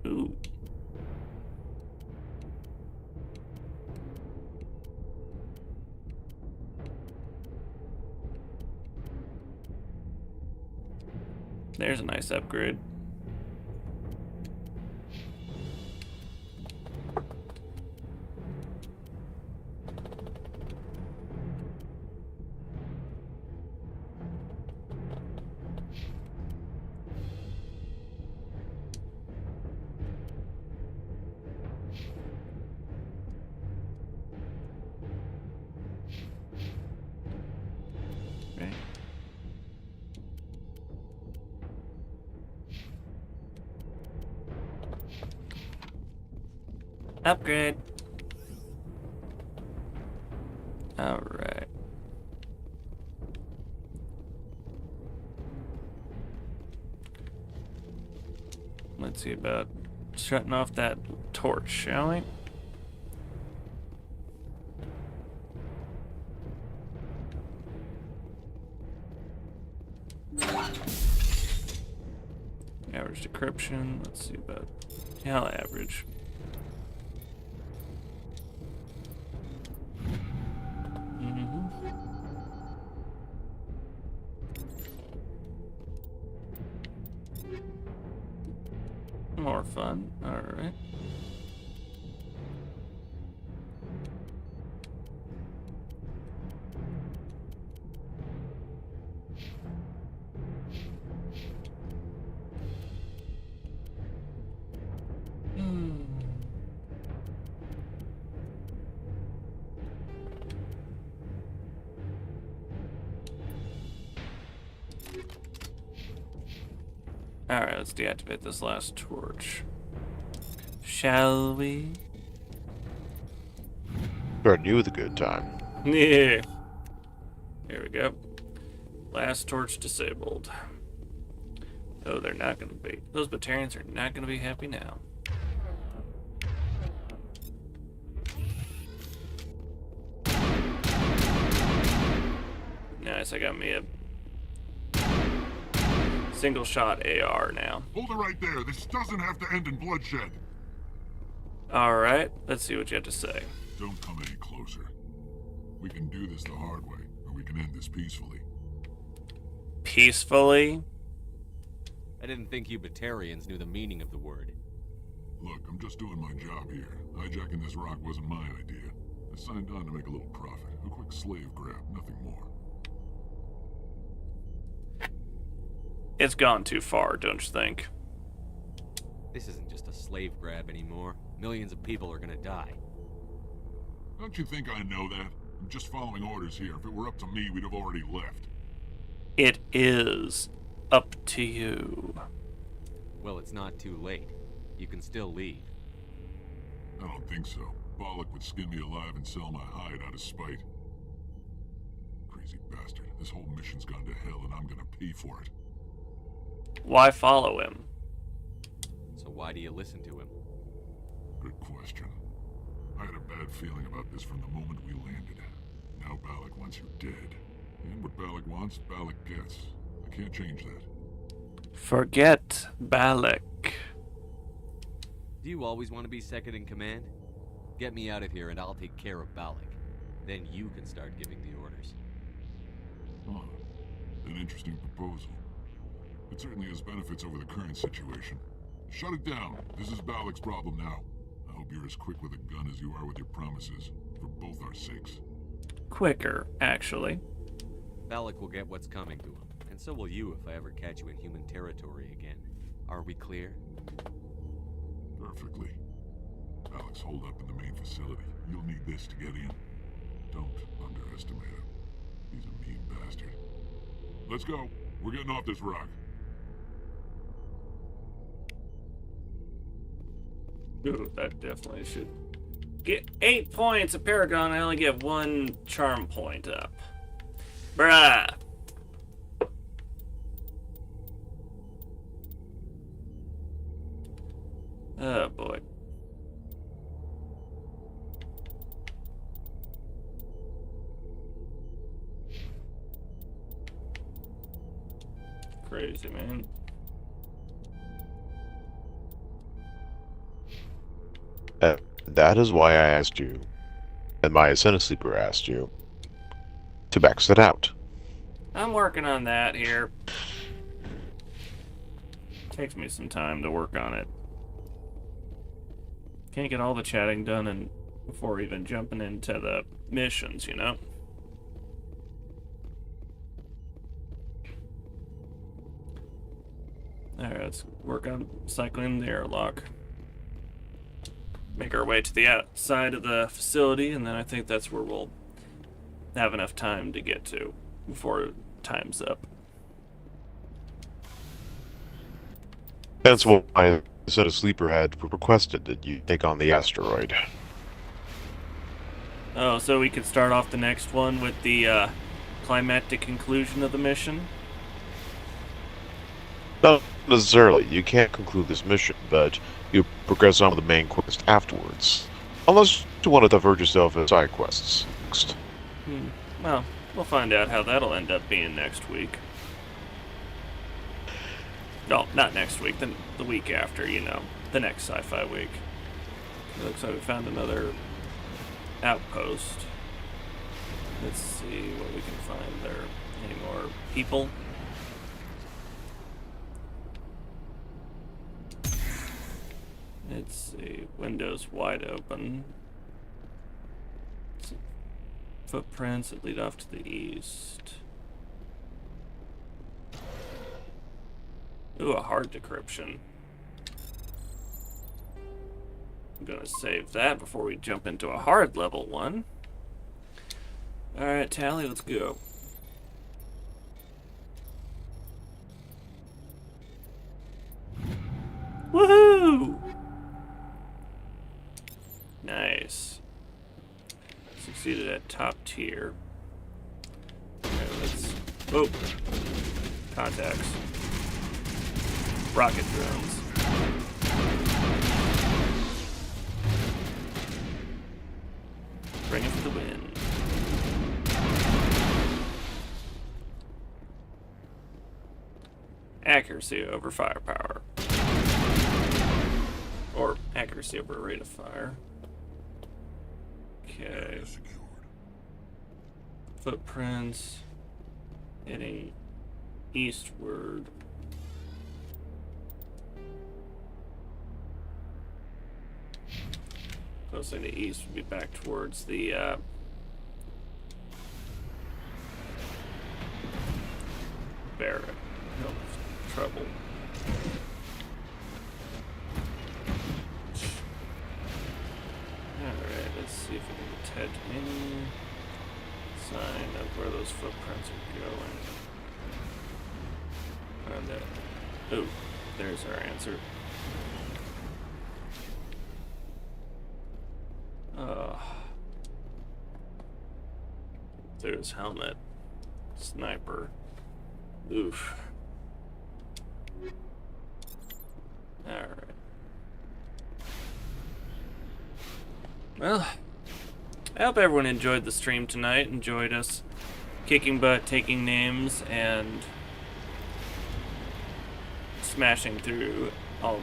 Ooh. There's a nice upgrade. Upgrade. Alright. Let's see about shutting off that torch, shall we? Average decryption. Let's see about how average. More fun. Alright. Alright, let's deactivate this last torch. Shall we? Starting you with a good time. Yeah. Here we go. Last torch disabled. Oh, they're not gonna be. Those Batarians are not gonna be happy now. Nice, I got me a single shot AR now. Hold it right there. This doesn't have to end in bloodshed. Alright, let's see what you have to say. Don't come any closer. We can do this the hard way, or we can end this peacefully. Peacefully? I didn't think you Batarians knew the meaning of the word. Look, I'm just doing my job here. Hijacking this rock wasn't my idea. I signed on to make a little profit. A quick slave grab, nothing more. It's gone too far, don't you think? This isn't just a slave grab anymore. Millions of people are gonna die. Don't you think I know that? I'm just following orders here. If it were up to me, we'd have already left. It is up to you. Well, it's not too late. You can still leave. I don't think so. Bollock would skin me alive and sell my hide out of spite. Crazy bastard. This whole mission's gone to hell and I'm gonna pay for it. Why follow him? So why do you listen to him? Good question. I had a bad feeling about this from the moment we landed. Now Bollock wants you dead. And what Bollock wants, Bollock gets. I can't change that. Forget Balak. Do you always want to be second in command? Get me out of here and I'll take care of Balak. Then you can start giving the orders. Oh, an interesting proposal. It certainly has benefits over the current situation. Shut it down. This is Balak's problem now. I hope you're as quick with a gun as you are with your promises, for both our sakes. Quicker, actually. Balak will get what's coming to him, and so will you if I ever catch you in human territory again. Are we clear? Perfectly. Balak's holed up in the main facility. You'll need this to get in. Don't underestimate him. He's a mean bastard. Let's go. We're getting off this rock. Ooh, that definitely should get 8 points. A Paragon, I only get 1 charm point up. Bruh. Oh boy. Crazy, man. That is why I asked you, and my Ascendant Sleeper asked you, to max it out. I'm working on that here. Takes me some time to work on it. Can't get all the chatting done and before even jumping into the missions, you know? Alright, let's work on cycling the airlock. Make our way to the outside of the facility, and then I think that's where we'll have enough time to get to before time's up. That's why I said a sleeper had requested that you take on the asteroid. Oh, so we could start off the next one with the climactic conclusion of the mission? Not necessarily. You can't conclude this mission, but you progress on with the main quest afterwards. Unless you want to divert yourself into side quests next. Well, we'll find out how that'll end up being next week. No, not next week, the week after, you know. The next sci-fi week. It looks like we found another outpost. Let's see what we can find there. Any more people? Let's see. Windows wide open. Some footprints that lead off to the east. Ooh, a hard decryption. I'm gonna save that before we jump into a hard level one. Alright, Tally, let's go. Woohoo! Nice. Succeeded at top tier. Okay, let's... Oh! Contacts. Rocket drones. Bring it for the win. Accuracy over firepower. Or accuracy over rate of fire. Okay. Footprints. Heading eastward. Closely to the east would be back towards the barrack. No trouble. Alright, let's see if we can detect any sign of where those footprints are going. And oh, there's our answer. There's helmet. Sniper. Oof. Alright. Well, I hope everyone enjoyed the stream tonight, enjoyed us kicking butt, taking names, and smashing through all,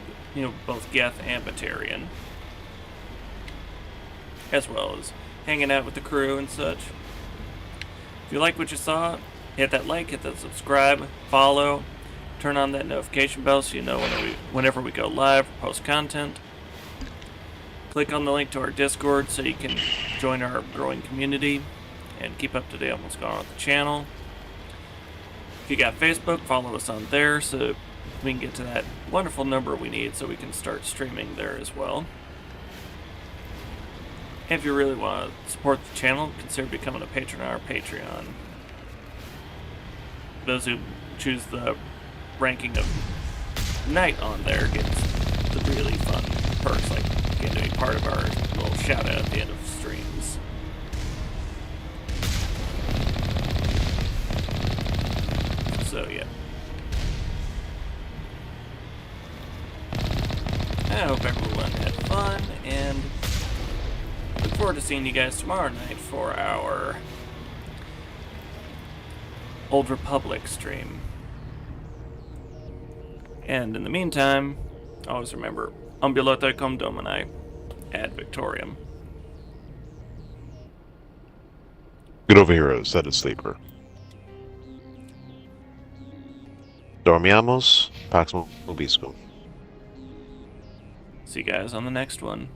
both Geth and Batarian. As well as hanging out with the crew and such. If you like what you saw, hit that like, hit that subscribe, follow, turn on that notification bell so you know whenever we go live or post content. Click on the link to our Discord so you can join our growing community and keep up to date on what's going on with the channel. If you got Facebook, follow us on there so we can get to that wonderful number we need so we can start streaming there as well. If you really want to support the channel, consider becoming a patron on our Patreon. Those who choose the ranking of Knight on there gets the really fun perks, like getting to be part of our little shout out at the end of streams. So yeah. I hope everyone had fun, and look forward to seeing you guys tomorrow night for our Old Republic stream. And in the meantime, always remember, Ambulate cum Domini, ad Victoriam. Get over here, said a sleeper. Dormiamos, Pax Mobiscum. See you guys on the next one.